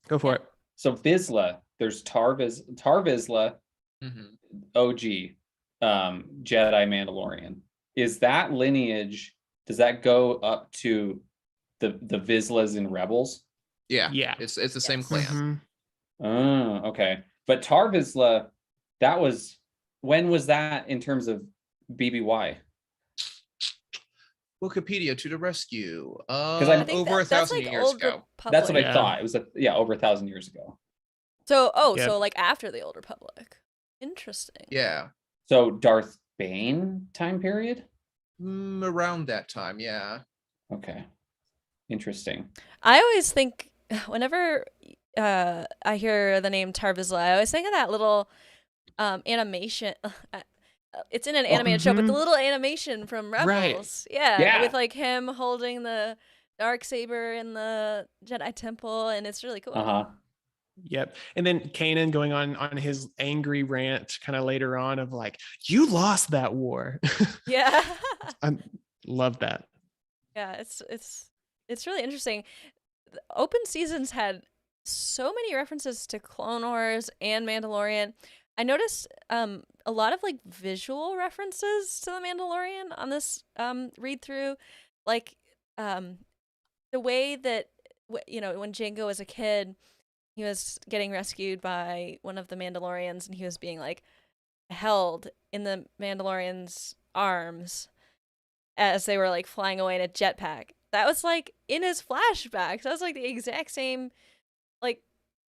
Go for it. So Vizsla, there's Tar Vizsla, OG, Jedi Mandalorian. Is that lineage? Does that go up to the Vizslas in Rebels? Yeah, Yeah. It's the same clan. Oh, okay. But Tar Vizsla, when was that in terms of BBY? Wikipedia to the rescue. I think Over 1,000 like years Old ago. Republic. That's what I Yeah. thought. It was over 1,000 years ago. So Yep. so like after the Old Republic. Interesting. Yeah. So Darth Bane time period? Around that time, yeah. Okay. Interesting. I always think whenever I hear the name Tar Vizsla, I always think of that little animation. It's in an animated show, but the little animation from Rebels. Right. Yeah, with like him holding the dark saber in the Jedi Temple, and it's really cool. Uh-huh. Yep. And then Kanan going on his angry rant kind of later on of like, you lost that war. Yeah. I love that. Yeah, it's really interesting. The open seasons had so many references to Clone Wars and Mandalorian. I noticed a lot of like visual references to the Mandalorian on this read through, like the way that you know, when Jango was a kid, he was getting rescued by one of the Mandalorians, and he was being like held in the Mandalorian's arms as they were like flying away in a jetpack. That was like in his flashbacks. That was like the exact same like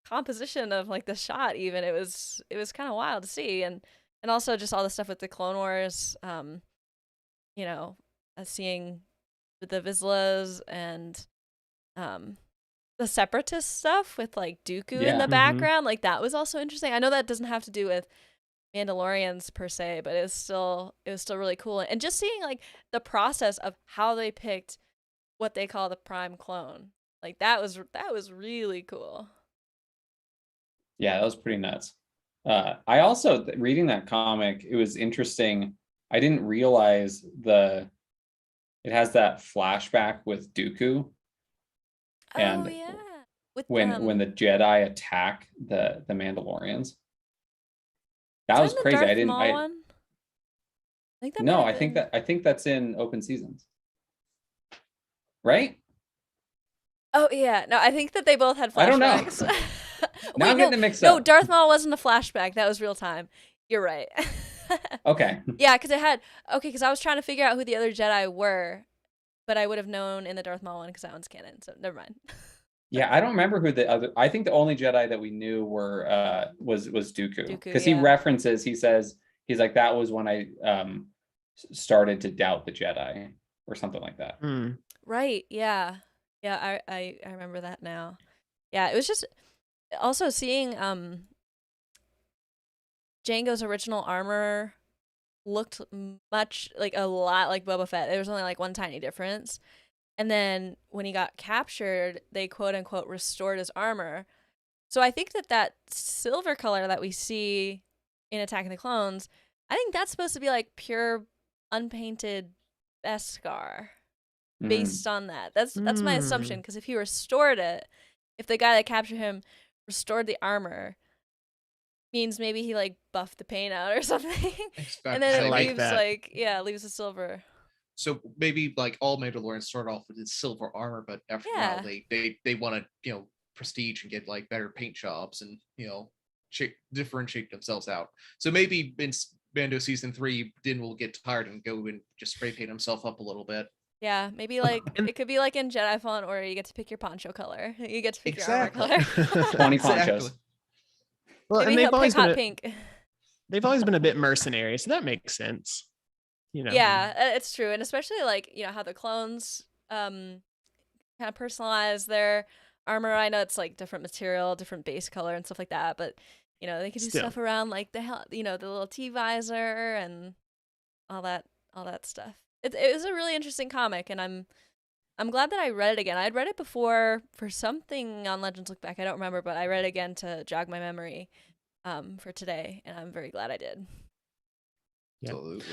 composition of like the shot. Even it was kind of wild to see, and also just all the stuff with the Clone Wars. You know, seeing the Vizslas and the Separatist stuff with like Dooku in the background. Like that was also interesting. I know that doesn't have to do with Mandalorians per se, but it was still really cool. And just seeing like the process of how they picked what they call the prime clone. Like that was really cool. Yeah, that was pretty nuts. I also reading that comic, it was interesting. I didn't realize it has that flashback with Dooku. And oh yeah. With when the Jedi attack the Mandalorians. That is was that in the crazy. Darth Maul one? I think that No, might have been... I think that's in Open Seasons. Right? Oh yeah. No, I think that they both had flashbacks. I don't know. Now Wait, I'm getting it mixed no, up. Darth Maul wasn't a flashback. That was real time. You're right. Okay. Yeah, because it had because I was trying to figure out who the other Jedi were, but I would have known in the Darth Maul one because that one's canon. So never mind. Yeah, I don't remember who the other. I think the only Jedi that we knew were was Dooku, because he references. He says he's like, that was when I started to doubt the Jedi or something like that. Right. Yeah. Yeah. I remember that now. Yeah. It was just also seeing Jango's original armor looked much like a lot like Boba Fett. There was only like one tiny difference. And then when he got captured, they quote unquote restored his armor. So I think that silver color that we see in Attack of the Clones, I think that's supposed to be like pure unpainted Beskar based on that. That's my assumption, because if he restored it, if the guy that captured him restored the armor, means maybe he like buffed the paint out or something. And then it leaves the silver. So maybe like all Mandalorians start off with this silver armor, but after a while they want to prestige and get like better paint jobs and differentiate themselves out. So maybe in Mando season 3, Din will get tired and go and just spray paint himself up a little bit. Yeah, maybe like it could be like in Jedi Fallen Order, you get to pick your poncho color. You get to pick your armor color. 20 ponchos. Well, maybe and he'll pick hot pink. They've always been a bit mercenary, so that makes sense. Yeah, it's true. And especially like, how the clones kind of personalize their armor. I know it's like different material, different base color and stuff like that, but they can do stuff around like the little T-visor and all that stuff. It was a really interesting comic, and I'm glad that I read it again. I'd read it before for something on Legends Look Back. I don't remember, but I read it again to jog my memory for today, and I'm very glad I did. Absolutely.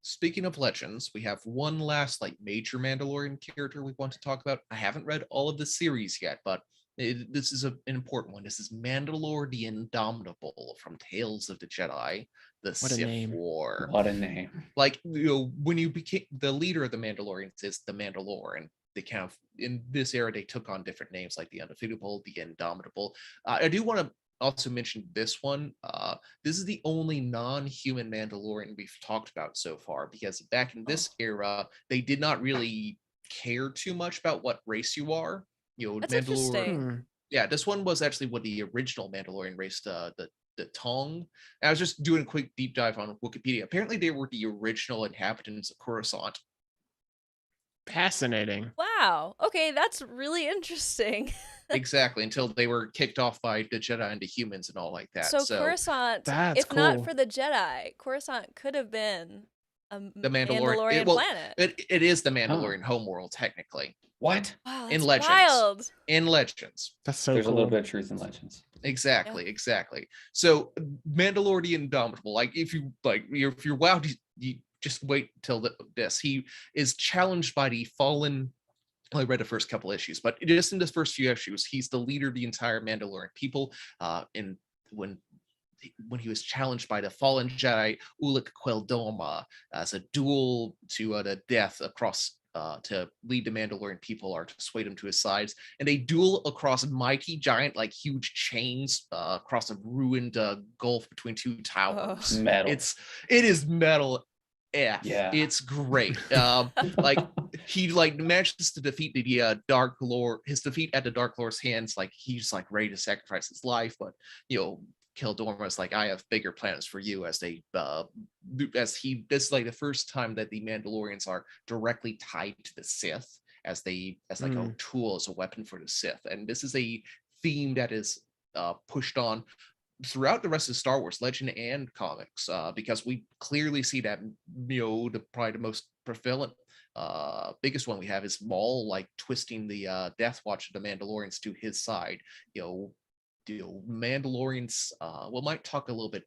Speaking of Legends, we have one last like major Mandalorian character we want to talk about. I haven't read all of the series yet, but this is an important one. This is Mandalore the Indomitable from Tales of the Jedi, the Sith War. What a name. Like, when you became the leader of the Mandalorians is the Mandalorian. They kind of, in this era, they took on different names like the Undefeatable, the Indomitable. I do want to also mention this one. This is the only non-human Mandalorian we've talked about so far, because back in this era, they did not really care too much about what race you are. That's Mandalorian. interesting. Yeah, this one was actually what the original Mandalorian race, the Tong. I was just doing a quick deep dive on Wikipedia. Apparently, they were the original inhabitants of Coruscant. Fascinating. Wow. Okay, that's really interesting. Exactly, until they were kicked off by the Jedi into humans and all like that. So Coruscant, if not for the Jedi, Coruscant could have been the Mandalorian planet. It is the Mandalorian homeworld, technically. What? Wow, in Legends. Wild. In Legends. That's so There's cool. a little bit of truth in Legends. Exactly. So Mandalore the Indomitable, like if you're wild, you just wait till this. He is challenged by the fallen. I read the first couple issues, but just in the first few issues, he's the leader of the entire Mandalorian people. When he was challenged by the fallen Jedi Ulic Queldoma as a duel to the death across to lead the Mandalorian people or to persuade him to his sides, and they duel across mighty giant, like huge chains across a ruined gulf between two towers. Metal. It is metal. Yeah, it's great. Like he manages to defeat the Dark Lord. His defeat at the Dark Lord's hands, like he's like ready to sacrifice his life, but Keldorma's like, I have bigger plans for you. This is like the first time that the Mandalorians are directly tied to the Sith as a tool, as a weapon for the Sith, and this is a theme that is pushed on throughout the rest of Star Wars legend and comics, because we clearly see that probably the most prevalent biggest one we have is Maul like twisting the Death Watch of the Mandalorians to his side. Mandalorians, we might talk a little bit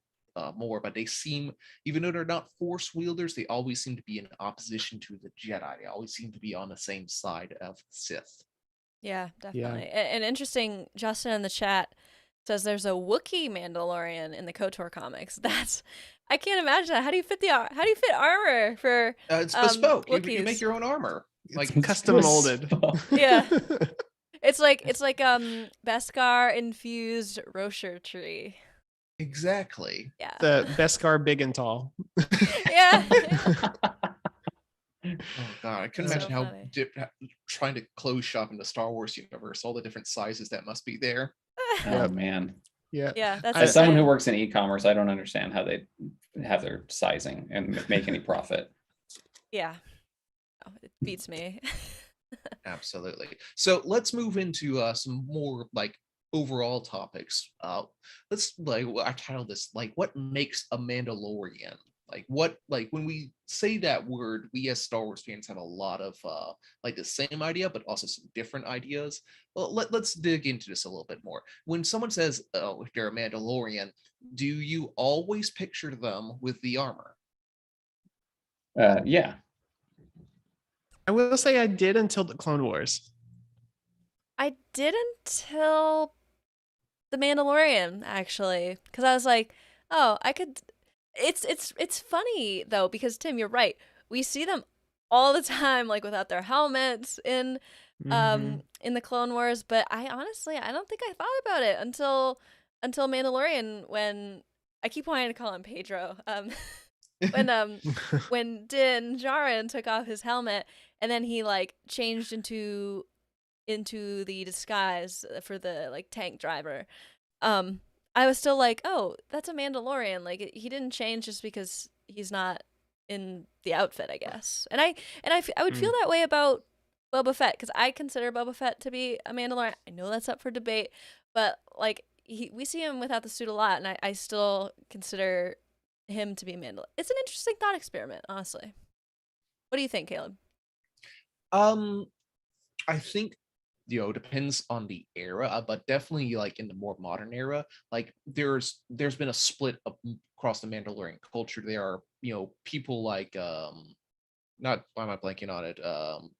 more, but they seem, even though they're not Force wielders, they always seem to be in opposition to the Jedi. They always seem to be on the same side of Sith. Yeah, definitely. And interesting, Justin in the chat says there's a Wookiee Mandalorian in the KOTOR comics. I can't imagine that. How do you fit armor for it's bespoke. You make Wookiees? your own armor. Like custom molded. Yeah. It's like Beskar infused Rocher tree. Exactly. Yeah. The Beskar big and tall. Yeah. Oh god, I couldn't So imagine how funny. trying to close shop in the Star Wars universe, all the different sizes that must be there. Oh Yep. man. Yeah. Yeah, that's As someone who insane. works in e-commerce, I don't understand how they have their sizing and make any profit. Yeah. Oh, it beats me. Absolutely. So let's move into some more like overall topics. Let's I titled this like what makes a Mandalorian? Like when we say that word, we as Star Wars fans have a lot of like the same idea, but also some different ideas. Well, let's dig into this a little bit more. When someone says, "Oh, if they're a Mandalorian," do you always picture them with the armor? Yeah. I will say I did until the Clone Wars. I did until The Mandalorian, actually, because I was like, oh, I could. It's funny though, because Tim, you're right. We see them all the time, like without their helmets in the Clone Wars. But I don't think I thought about it until Mandalorian, when I keep wanting to call him Pedro. When Din Djarin took off his helmet and then he like changed into the disguise for the like tank driver. I was still like, oh, that's a Mandalorian. Like he didn't change just because he's not in the outfit, I guess. And I would feel that way about Boba Fett, because I consider Boba Fett to be a Mandalorian. I know that's up for debate, but like we see him without the suit a lot, and I still consider him to be Mandalorian. It's an interesting thought experiment, honestly. What do you think, Caleb? I think depends on the era, but definitely like in the more modern era, like there's been a split across the Mandalorian culture. There are people like not why am I blanking on it,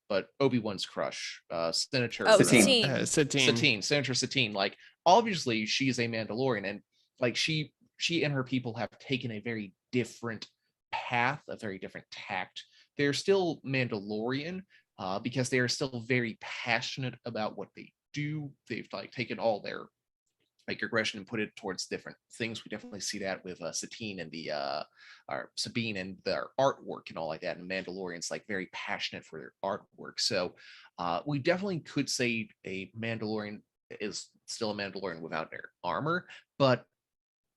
but Obi-Wan's crush, Senator Satine. Senator Satine. Like obviously she's a Mandalorian, and like she and her people have taken a very different path, a very different tact. They're still Mandalorian, because they are still very passionate about what they do. They've like taken all their like aggression and put it towards different things. We definitely see that with Satine and the or Sabine and their artwork and all like that. And Mandalorians like very passionate for their artwork. So we definitely could say a Mandalorian is still a Mandalorian without their armor, but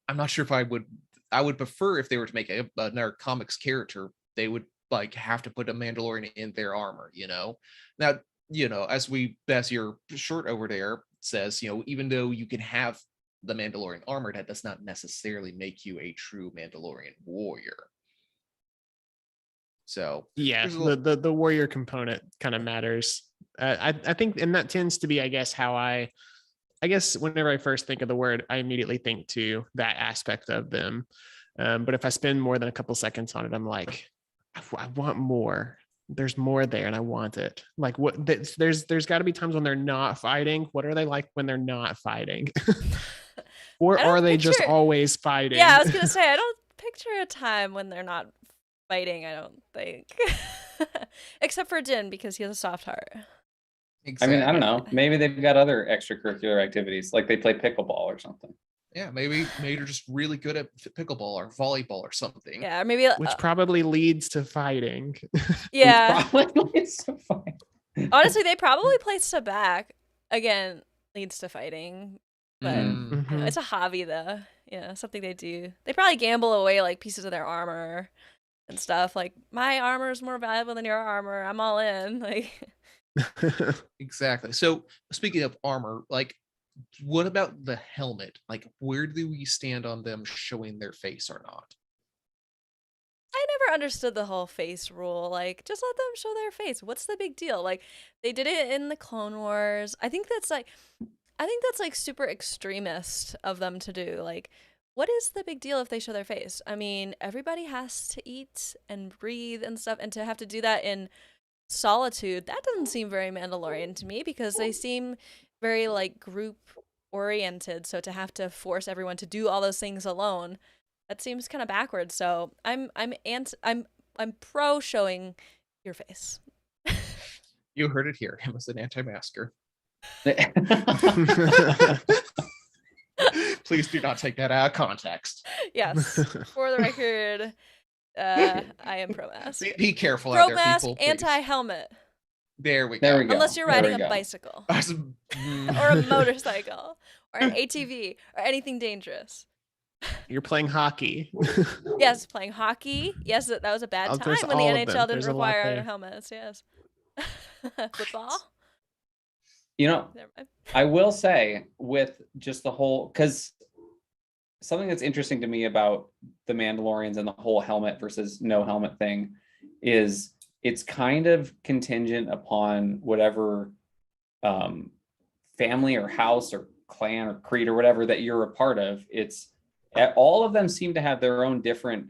I'm not sure if I would prefer if they were to make another comics character, they would like have to put a Mandalorian in their armor, Now, as your shirt over there says, even though you can have the Mandalorian armor, that does not necessarily make you a true Mandalorian warrior. So yeah, the warrior component kind of matters. I think, and that tends to be, I guess whenever I first think of the word, I immediately think to that aspect of them. But if I spend more than a couple seconds on it, I'm like, I want more. There's more there, and I want it. Like what? There's got to be times when they're not fighting. What are they like when they're not fighting? Or are they just always fighting? Yeah, I was gonna say I don't picture a time when they're not fighting. I don't think, except for Din, because he has a soft heart. Exactly. I mean, I don't know. Maybe they've got other extracurricular activities, like they play pickleball or something. Yeah, maybe they're just really good at pickleball or volleyball or something. Yeah, or maybe which probably leads to fighting. Yeah, probably leads to fighting. Honestly, they probably play Sabak. Again, leads to fighting, but I don't know, it's a hobby though. Something they do. They probably gamble away like pieces of their armor and stuff. Like, my armor is more valuable than your armor. I'm all in. Like, exactly. So speaking of armor, like, what about the helmet? Like, where do we stand on them showing their face or not? I never understood the whole face rule. Like, just let them show their face. What's the big deal? Like, they did it in the Clone Wars. I think that's like super extremist of them to do. Like, what is the big deal if they show their face? I mean, everybody has to eat and breathe and stuff, and to have to do that in solitude, that doesn't seem very Mandalorian to me, because they seem very like group oriented. So to have to force everyone to do all those things alone, that seems kind of backwards. So I'm pro showing your face. You heard it here. Him as an anti-masker. Please do not take that out of context. Yes, for the record, I am pro mask. Be careful Pro out there, mask, people. Please. anti-helmet. There we There go. we go. Unless you're There riding we a go. bicycle or a motorcycle or an ATV or anything dangerous. You're playing hockey. Yes, playing hockey. Yes, that was a bad Oh, time there's when the all of them. NHL didn't There's a lot require there. helmets. Yes. Football. You know, Never mind. I will say with just the whole, because something that's interesting to me about the Mandalorians and the whole helmet versus no helmet thing is it's kind of contingent upon whatever family or house or clan or creed or whatever that you're a part of. It's all of them seem to have their own different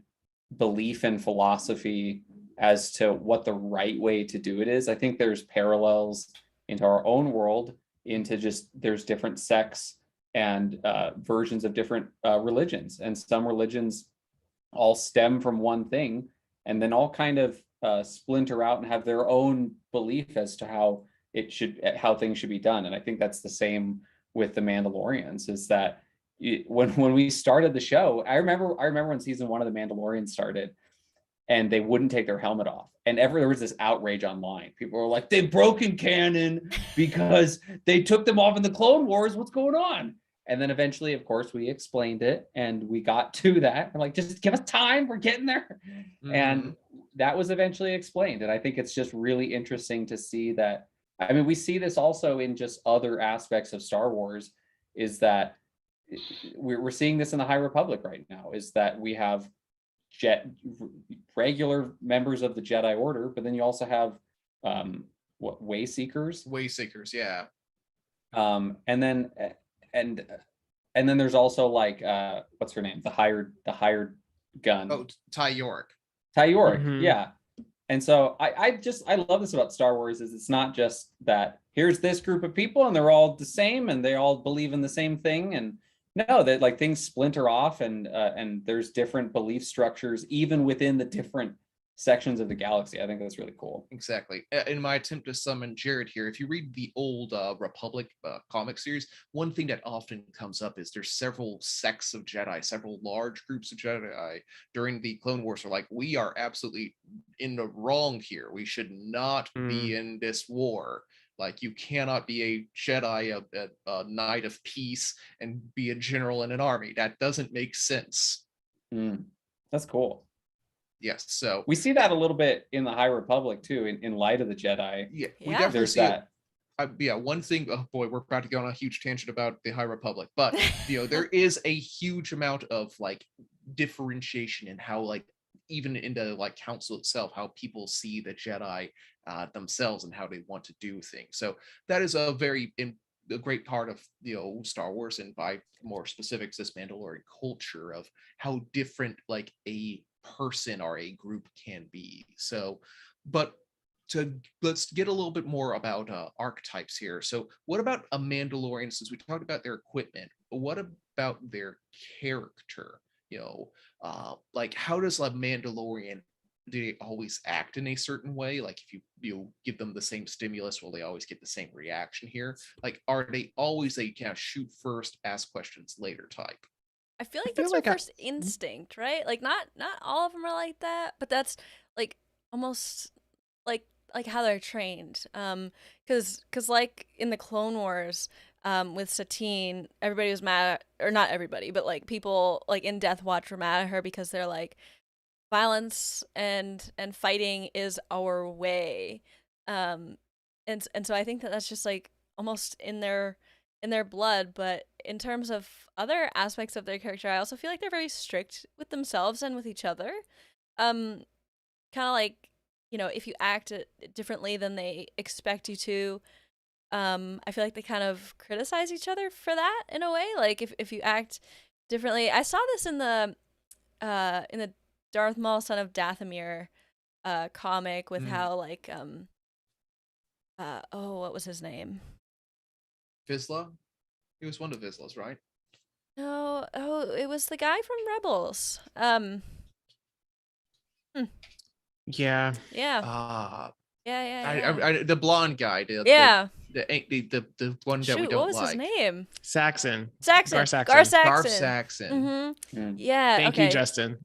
belief and philosophy as to what the right way to do it is. I think there's parallels into our own world, into just there's different sects and versions of different religions, and some religions all stem from one thing and then all kind of splinter out and have their own belief as to how things should be done. And I think that's the same with the Mandalorians, is that when we started the show, I remember when season 1 of the Mandalorian started and they wouldn't take their helmet off, and there was this outrage online. People were like, they've broken canon because they took them off in the Clone Wars. What's going on? And then eventually, of course, we explained it and we got to that. We're like, just give us time. We're getting there. Mm-hmm. And that was eventually explained. And I think it's just really interesting to see that. I mean, we see this also in just other aspects of Star Wars, is that we're seeing this in the High Republic right now, is that we have regular members of the Jedi Order, but then you also have way seekers, yeah. And then there's also like what's her name, the hired gun. Oh, Ty York, Mm-hmm. Yeah. And so I love this about Star Wars, is it's not just that here's this group of people and they're all the same and they all believe in the same thing, and no, that like things splinter off and there's different belief structures even within the different sections of the galaxy. I think that's really cool. Exactly. In my attempt to summon Jared here, if you read the old Republic comic series, one thing that often comes up is there's several sects of Jedi, several large groups of Jedi during the Clone Wars are like, we are absolutely in the wrong here. We should not be in this war. Like, you cannot be a Jedi, a knight of peace, and be a general in an army. That doesn't make sense. That's cool. Yes, so we see that a little bit in the High Republic too, in Light of the Jedi. Yeah, we definitely there's see that. One thing. Oh boy, we're about to go on a huge tangent about the High Republic, but there is a huge amount of like differentiation in how, like, even in the like council itself, how people see the Jedi themselves and how they want to do things. So that is a great part of Star Wars, and by more specifics, this Mandalorian culture of how different like a person or a group can be. So, but let's get a little bit more about archetypes here. So what about a Mandalorian? Since we talked about their equipment, what about their character? Like, how does a Mandalorian, do they always act in a certain way? Like, if you give them the same stimulus, will they always get the same reaction here? Like, are they always a kind of shoot first, ask questions later type? I feel like that's their first instinct, right? Like, not all of them are like that, but that's like almost like how they're trained. Because like in the Clone Wars, with Satine, everybody was mad, or not everybody, but like people like in Death Watch were mad at her because they're like, violence and fighting is our way. And so I think that's just like almost in their blood. But in terms of other aspects of their character, I also feel like they're very strict with themselves and with each other. kind of like, if you act differently than they expect you to, I feel like they kind of criticize each other for that in a way. Like if you act differently, I saw this in the Darth Maul, Son of Dathomir comic with how like what was his name? Vizsla? He was one of Vizsla's, right? No, it was the guy from Rebels. Yeah. Yeah. The blonde guy. The one that we Shoot, don't what was like. his name? Saxon. Saxon. Gar Saxon. Gar Saxon. Garth Saxon. Yeah. Thank you, Justin.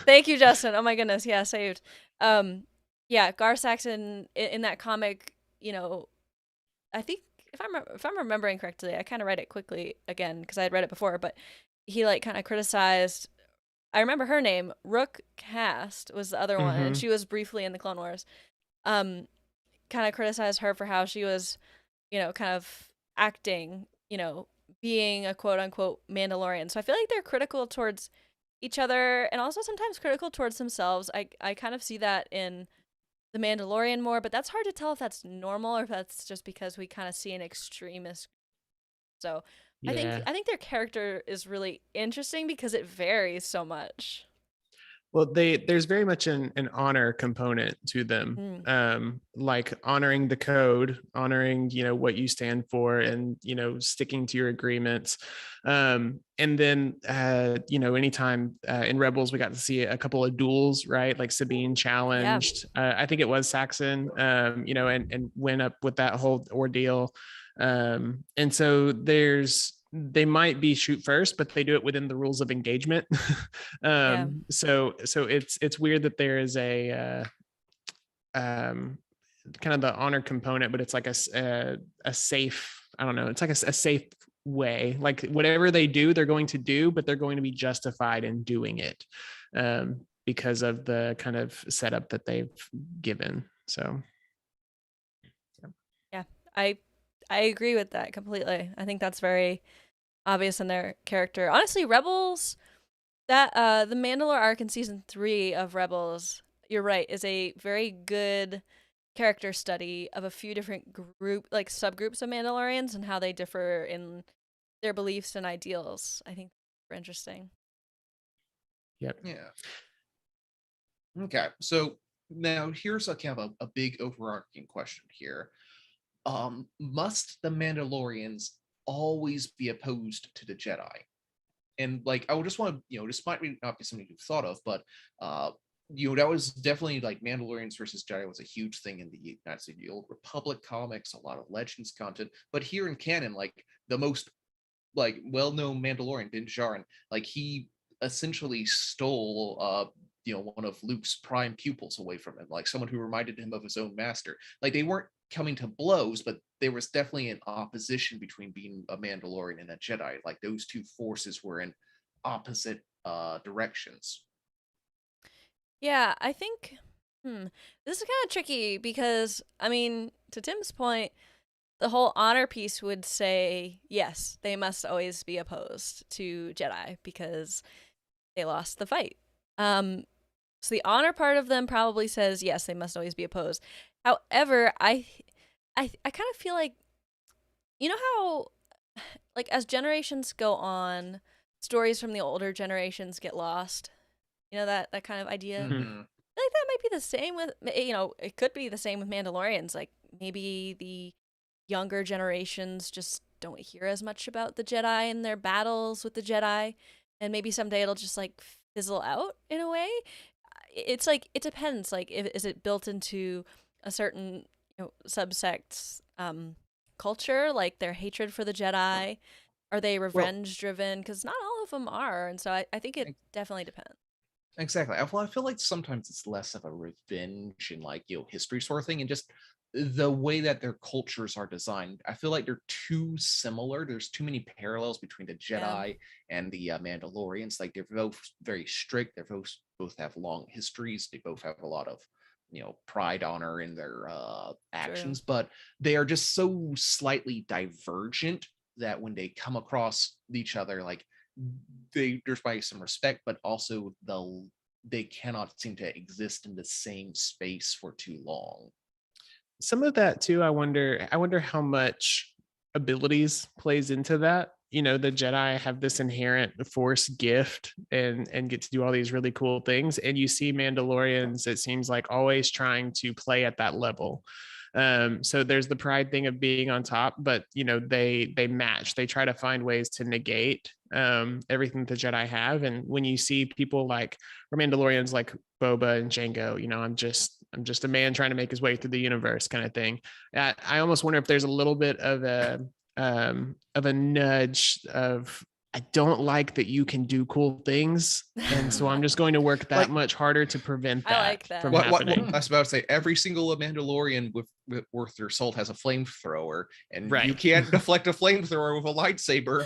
Thank you, Justin. Oh my goodness. Yeah, saved. Yeah, Gar Saxon in that comic, I think if I'm remembering correctly, I kind of read it quickly again because I had read it before, but he like kind of criticized. I remember her name, Rook Cast was the other one, and she was briefly in the Clone Wars. Kind of criticized her for how she was, kind of acting, being a quote unquote Mandalorian. So I feel like they're critical towards each other and also sometimes critical towards themselves. I kind of see that in the Mandalorian more, but that's hard to tell if that's normal or if that's just because we kind of see an extremist. So Yeah. I think their character is really interesting because it varies so much. Well, there's very much an honor component to them, like honoring the code, honoring, what you stand for and, sticking to your agreements. And then, anytime in Rebels, we got to see a couple of duels, right? Like Sabine challenged, I think it was Saxon, and went up with that whole ordeal. And so they might be shoot first, but they do it within the rules of engagement. So it's weird that there is a kind of the honor component, but it's like a safe, I don't know, it's like a safe way, like whatever they do, they're going to do, but they're going to be justified in doing it because of the kind of setup that they've given. So yeah, I agree with that completely. I think that's very obvious in their character. Honestly, Rebels, that the Mandalore arc in season 3 of Rebels, you're right, is a very good character study of a few different subgroups of Mandalorians and how they differ in their beliefs and ideals. I think that's interesting. Yep. Yeah. Okay, so now here's a kind of a big overarching question here. Must the Mandalorians always be opposed to the Jedi? And like, I would just want to, this might not be something you've thought of, but that was definitely like Mandalorians versus Jedi was a huge thing in the United States, the Old Republic comics, a lot of Legends content. But here in canon, like the most like well-known Mandalorian, Din Djarin, like he essentially stole one of Luke's prime pupils away from him, like someone who reminded him of his own master. Like they weren't coming to blows, but there was definitely an opposition between being a Mandalorian and a Jedi. Like those two forces were in opposite directions. Yeah, I think this is kind of tricky because, I mean, to Tim's point, the whole honor piece would say, yes, they must always be opposed to Jedi because they lost the fight. So the honor part of them probably says, yes, they must always be opposed. However, I kind of feel like, how, like, as generations go on, stories from the older generations get lost. That kind of idea. Mm-hmm. I feel like that might be the same with, it could be the same with Mandalorians. Like, maybe the younger generations just don't hear as much about the Jedi and their battles with the Jedi, and maybe someday it'll just like fizzle out in a way. It's like, it depends. Like, is it built into a certain subsect's culture, like their hatred for the Jedi? Are they revenge driven? Because not all of them are, and so I think it definitely depends. Exactly. I feel like sometimes it's less of a revenge and like history sort of thing, and just the way that their cultures are designed. I feel like they're too similar. There's too many parallels between the Jedi and the Mandalorians. Like they're both very strict. They're both have long histories. They both have a lot of pride, honor in their actions, but they are just so slightly divergent that when they come across each other, like there's probably some respect, but also the they cannot seem to exist in the same space for too long. Some of that too, I wonder how much abilities plays into that. You know, the Jedi have this inherent force gift and get to do all these really cool things. And you see Mandalorians, it seems like, always trying to play at that level. So there's the pride thing of being on top, but you know, they match, they try to find ways to negate everything the Jedi have. And when you see people like, or Mandalorians like Boba and Jango, you know, I'm just a man trying to make his way through the universe kind of thing. I almost wonder if there's a little bit of a nudge of, I don't like that you can do cool things, and so I'm just going to work that much harder to prevent that, I like that. from happening. I was about to say, every single Mandalorian with worth their salt has a flamethrower, and Right. you can't deflect a flamethrower with a lightsaber.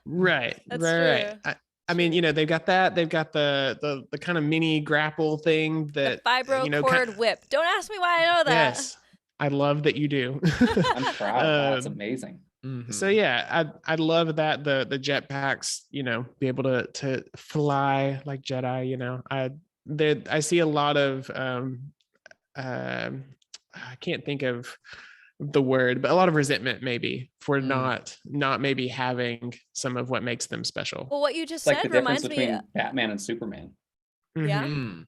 Right. That's right. true. I mean, you know, they've got that. They've got the kind of mini grapple thing that The vibro you know, cord whip. Don't ask me why I know that. Yes, I love that you do. I'm proud of that. It's amazing. So yeah, I'd love that the jetpacks, you know, be able to fly like Jedi. You know, I see a lot of I can't think of the word, but a lot of resentment maybe for not maybe having some of what makes them special. Well, what you just It's like the said difference reminds me. between Batman and Superman. Yeah. Mm.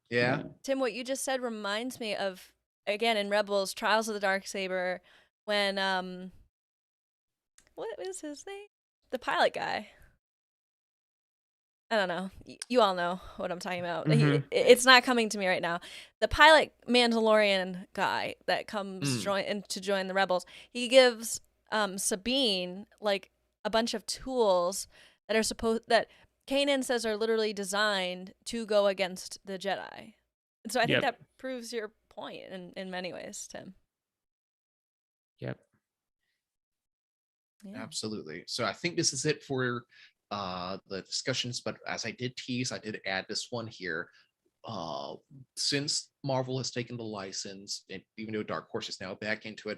Yeah. Tim, what you just said reminds me of, again, in Rebels, Trials of the Darksaber, when what is his name? The pilot guy. I don't know. You all know what I'm talking about. It's not coming to me right now. The pilot Mandalorian guy that comes to join the Rebels, he gives Sabine like a bunch of tools that are that Kanan says are literally designed to go against the Jedi. And so I think that proves your point in many ways, Tim. Yep. Yeah. Absolutely. So I think this is it for the discussions, but as I did tease, I did add this one here. Since Marvel has taken the license, and even though Dark Horse is now back into it,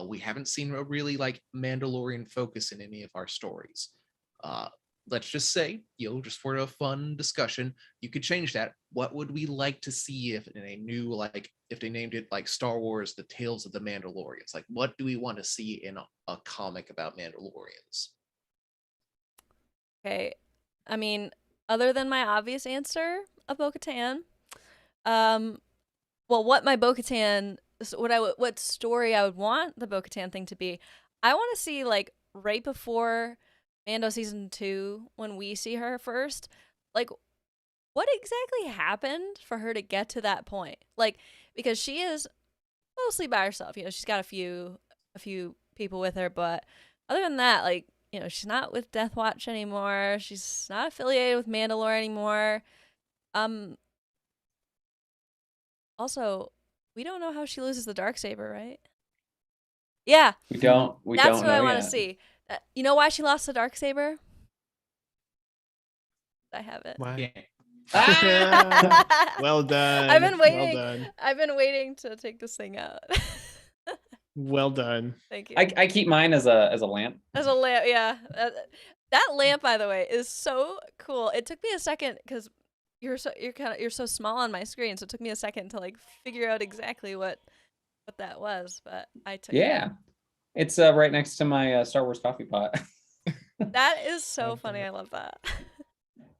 we haven't seen a really like Mandalorian focus in any of our stories. Let's just say, you know, just for a fun discussion, you could change that. What would we like to see if in a new, like, if they named it like Star Wars, The Tales of the Mandalorians? Like, what do we want to see in a comic about Mandalorians? Okay. I mean, other than my obvious answer of Bo-Katan, well, what my Bo-Katan, what story I would want the Bo-Katan thing to be, I want to see like right before Mando season 2, when we see her first, like what exactly happened for her to get to that point? Like, because she is mostly by herself, you know, she's got a few people with her, but other than that, like, you know, she's not with Death Watch anymore. She's not affiliated with Mandalore anymore. Also, we don't know how she loses the Darksaber, right? Yeah. We don't That's what know I want to yet. see. You know why she lost the Darksaber? I have it. Why? Ah! Well done. I've been waiting. Well done. I've been waiting to take this thing out. Well done. Thank you. I keep mine as a lamp. As a lamp, yeah. That lamp, by the way, is so cool. It took me a second because you're so small on my screen, so it took me a second to like figure out exactly what that was. But I took it. It's right next to my Star Wars coffee pot. That is so funny. I love that.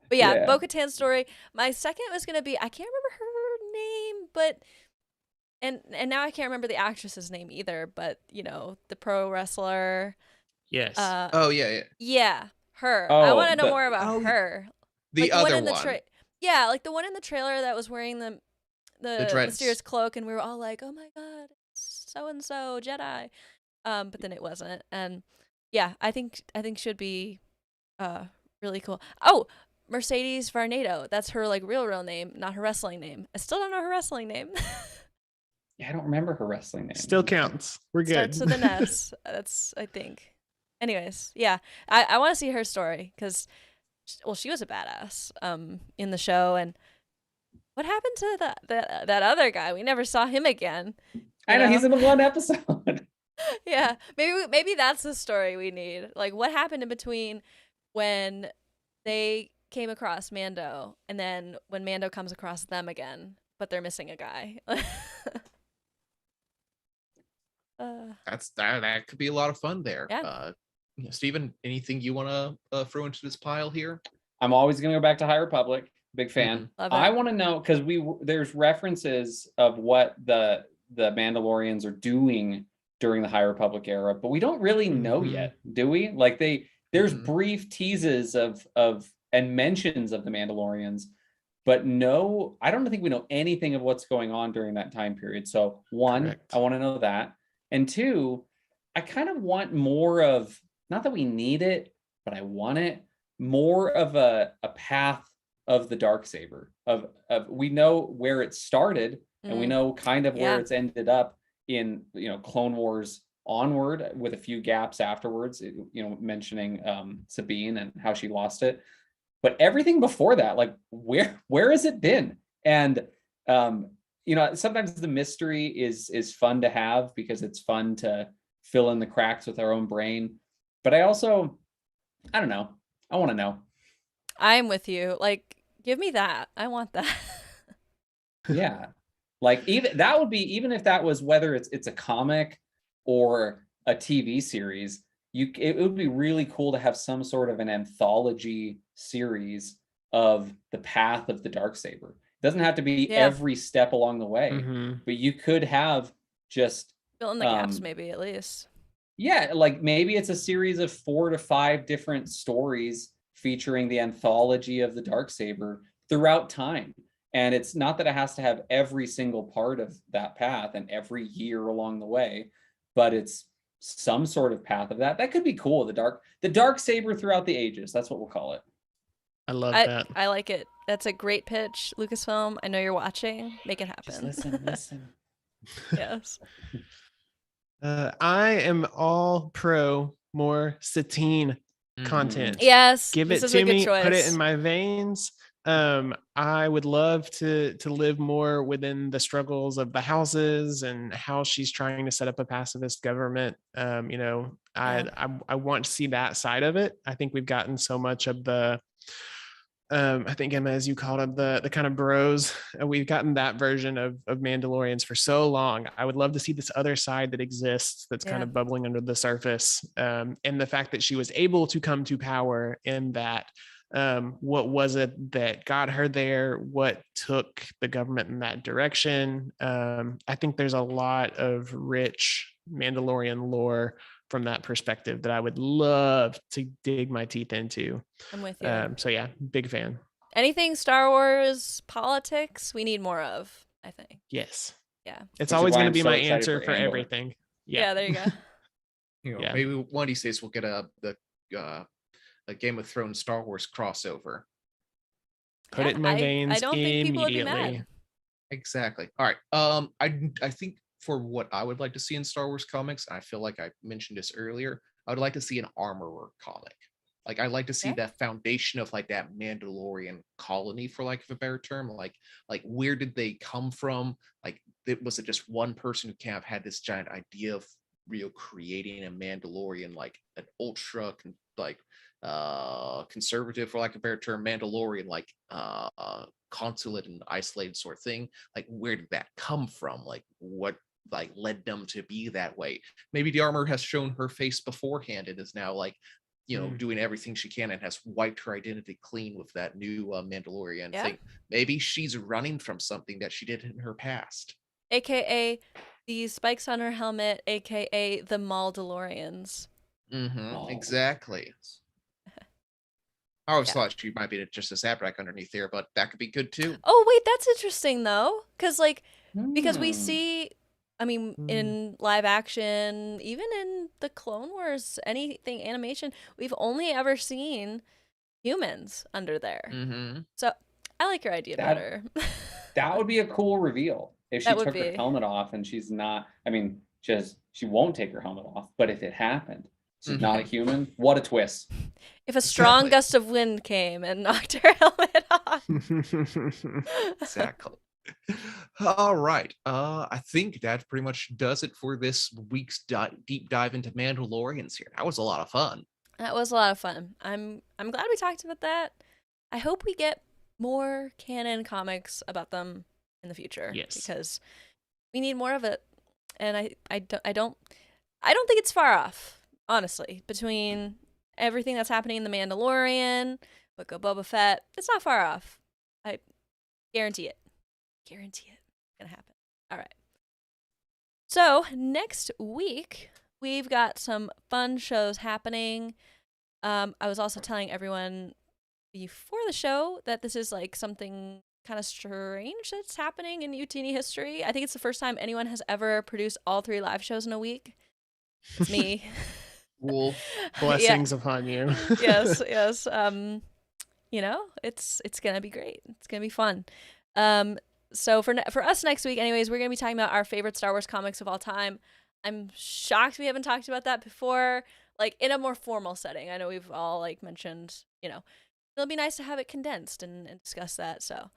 But yeah, Bo-Katan's story. My second was gonna be, I can't remember her name, but and now I can't remember the actress's name either. But you know, the pro wrestler. Yes. Oh yeah. Yeah, her. Oh, I want to know more about her. The like other one. In one. the yeah, like the one in the trailer that was wearing the dreads. mysterious cloak, and we were all like, "Oh my god, so and so Jedi," but then it wasn't. And yeah, I think should be really cool. Oh, Mercedes Varnado. That's her like real name, not her wrestling name. I still don't know her wrestling name. Yeah, I don't remember her wrestling name. Still counts. We're good. Starts with an S. That's, I think. Anyways, yeah, I want to see her story because, well, she was a badass in the show. And what happened to that other guy? We never saw him again. I know he's in the one episode. Yeah, maybe that's the story we need. Like, what happened in between when they came across Mando, and then when Mando comes across them again, but they're missing a guy. That could be a lot of fun there. Yeah. Steven, anything you want to throw into this pile here? I'm always going to go back to High Republic. Big fan. Love it. I want to know, because there's references of what the Mandalorians are doing during the High Republic era, but we don't really know yet, do we? Like there's brief teases of and mentions of the Mandalorians, but no, I don't think we know anything of what's going on during that time period. So one, Correct. I want to know that. And two, I kind of want more of, not that we need it, but I want it, more of a path of the Darksaber. Of we know where it started, and we know kind of where it's ended up in, Clone Wars onward, with a few gaps afterwards, mentioning Sabine and how she lost it. But everything before that, like where has it been? And sometimes the mystery is fun to have, because it's fun to fill in the cracks with our own brain. But I don't know. I want to know. I'm with you. Like, give me that. I want that. Yeah. Like, even if that was, whether it's a comic or a TV series, it would be really cool to have some sort of an anthology series of the path of the Darksaber. It doesn't have to be every step along the way, but you could have just fill in the gaps, maybe, at least. Yeah, like maybe it's a series of 4 to 5 different stories featuring the anthology of the Darksaber throughout time. And it's not that it has to have every single part of that path and every year along the way, but it's some sort of path of that. That could be cool. The Darksaber throughout the ages. That's what we'll call it. I love that. I like it. That's a great pitch, Lucasfilm. I know you're watching. Make it happen. Just listen. Yes. I am all pro more Satine content. Yes. Give it to me. Put it in my veins. I would love to live more within the struggles of the houses and how she's trying to set up a pacifist government. I want to see that side of it. I think we've gotten so much of the I think, Emma, as you called them, the kind of bros, we've gotten that version of Mandalorians for so long. I would love to see this other side that exists, that's kind of bubbling under the surface. And the fact that she was able to come to power in that, what was it that got her there? What took the government in that direction? I think there's a lot of rich Mandalorian lore from that perspective that I would love to dig my teeth into. I'm with you. So yeah, big fan. Anything Star Wars politics, we need more of, I think. Yes. Yeah. It's always going to be my answer for everything. Yeah, there you go. Maybe one of these days we'll get a Game of Thrones Star Wars crossover. Put it in my veins. I don't think people would be mad. Exactly. All right. I think for what I would like to see in Star Wars comics, I feel like I mentioned this earlier, I would like to see an armorer comic. Like, I'd like to see that foundation of like that Mandalorian colony, for lack of a better term. Like where did they come from? Like, was it just one person who kind of had this giant idea of creating a Mandalorian, like an ultra conservative, for lack of a better term, Mandalorian, like consulate and isolated sort of thing? Like, where did that come from? Like, what led them to be that way? Maybe the armor has shown her face beforehand and is now doing everything she can and has wiped her identity clean with that new Mandalorian thing. Maybe she's running from something that she did in her past, aka the spikes on her helmet, aka the Mandalorians. Exactly. I always thought she might be just a Zabrak underneath there, but that could be good too. Oh wait, that's interesting though, because we see, I mean, in live action, even in the Clone Wars, anything animation, we've only ever seen humans under there. So I like your idea better. That would be a cool reveal if she took her helmet off and she's not. I mean, she won't take her helmet off, but if it happened, she's not a human. What a twist! If a strong gust of wind came and knocked her helmet off. Exactly. All right. I think that pretty much does it for this week's deep dive into Mandalorians here. That was a lot of fun. That was a lot of fun. I'm glad we talked about that. I hope we get more canon comics about them in the future. Yes. Because we need more of it. And I don't think it's far off, honestly, between everything that's happening in The Mandalorian, Book of Boba Fett. It's not far off. I guarantee it. Guarantee it. It's gonna happen. All right. So next week we've got some fun shows happening. I was also telling everyone before the show that this is like something kind of strange that's happening in Utini history. I think it's the first time anyone has ever produced all 3 live shows in a week. It's me. Cool. Blessings upon you. Yes. You know, it's gonna be great. It's gonna be fun. So for us next week, anyways, we're gonna be talking about our favorite Star Wars comics of all time. I'm shocked we haven't talked about that before, like in a more formal setting. I know we've all like mentioned, you know, it'll be nice to have it condensed and discuss that. So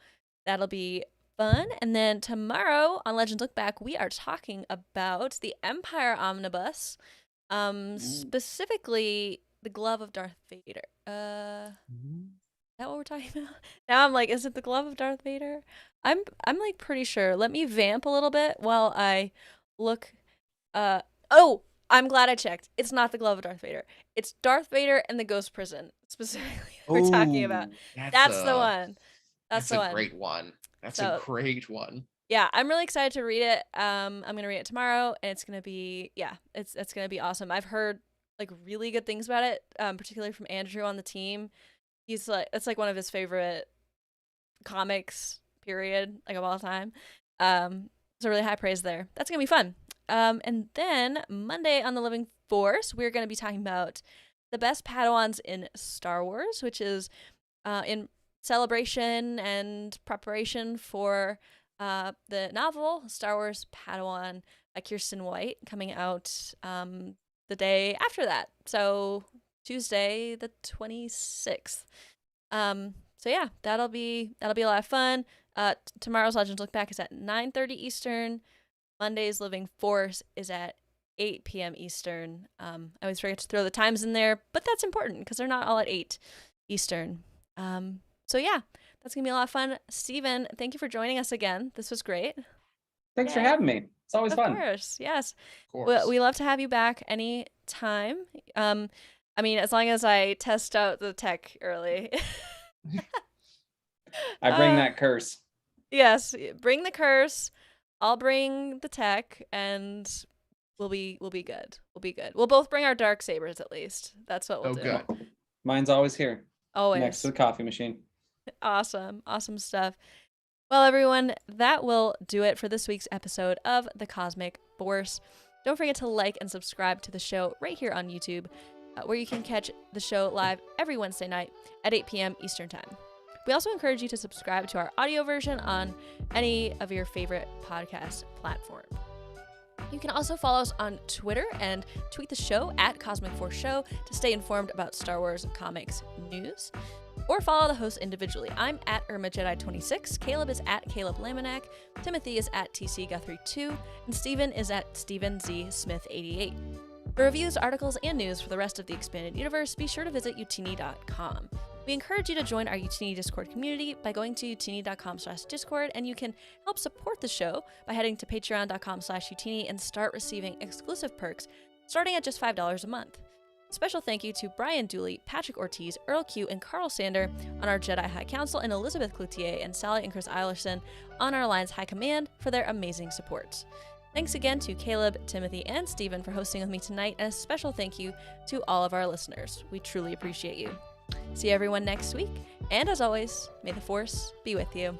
that'll be fun. And then tomorrow on Legends Look Back, we are talking about the Empire Omnibus, specifically the Glove of Darth Vader. Is that what we're talking about? Now I'm like, is it the Glove of Darth Vader? I'm like pretty sure. Let me vamp a little bit while I look. Oh, I'm glad I checked. It's not the Glove of Darth Vader. It's Darth Vader and the Ghost Prison specifically. We're talking about. That's the one. That's the one. That's a great one. That's So- a great one. Yeah, I'm really excited to read it. I'm gonna read it tomorrow, and it's gonna be it's gonna be awesome. I've heard like really good things about it, particularly from Andrew on the team. He's like, it's like one of his favorite comics, period, like of all time. So really high praise there. That's gonna be fun. And then Monday on the Living Force, we're gonna be talking about the best Padawans in Star Wars, which is in celebration and preparation for the novel Star Wars Padawan by Kirsten White coming out the day after that. So Tuesday the 26th. So yeah, that'll be a lot of fun. Tomorrow's Legends Look Back is at 9:30 Eastern. Monday's Living Force is at 8 p.m. Eastern. I always forget to throw the times in there, but that's important because they're not all at 8 Eastern. So yeah, that's gonna be a lot of fun. Steven, thank you for joining us again. This was great. Thanks for Yeah. having me. It's always fun. Of course, yes. Of course. We love to have you back any time. I mean, as long as I test out the tech early. I bring that curse. Yes, bring the curse. I'll bring the tech, and we'll be good. We'll be good. We'll both bring our dark sabers at least. That's what we'll do. Okay. Mine's always here, Always. next to the coffee machine. Awesome stuff. Well, everyone, that will do it for this week's episode of The Cosmic Force. Don't forget to like and subscribe to the show right here on YouTube, where you can catch the show live every Wednesday night at 8 p.m. Eastern Time. We also encourage you to subscribe to our audio version on any of your favorite podcast platforms. You can also follow us on Twitter and tweet the show at Cosmic Force Show to stay informed about Star Wars comics news. Or follow the hosts individually. I'm at IrmaJedi26, Caleb is at Caleb Laminack, Timothy is at TCGuthrie2, and Steven is at StevenZSmith88. For reviews, articles, and news for the rest of the expanded universe, be sure to visit utini.com. We encourage you to join our Utini Discord community by going to utini.com/discord, and you can help support the show by heading to patreon.com/utini and start receiving exclusive perks starting at just $5 a month. Special thank you to Brian Dooley, Patrick Ortiz, Earl Q, and Carl Sander on our Jedi High Council, and Elizabeth Cloutier and Sally and Chris Eilerson on our Alliance High Command for their amazing support. Thanks again to Caleb, Timothy, and Steven for hosting with me tonight, and a special thank you to all of our listeners. We truly appreciate you. See everyone next week, and as always, may the Force be with you.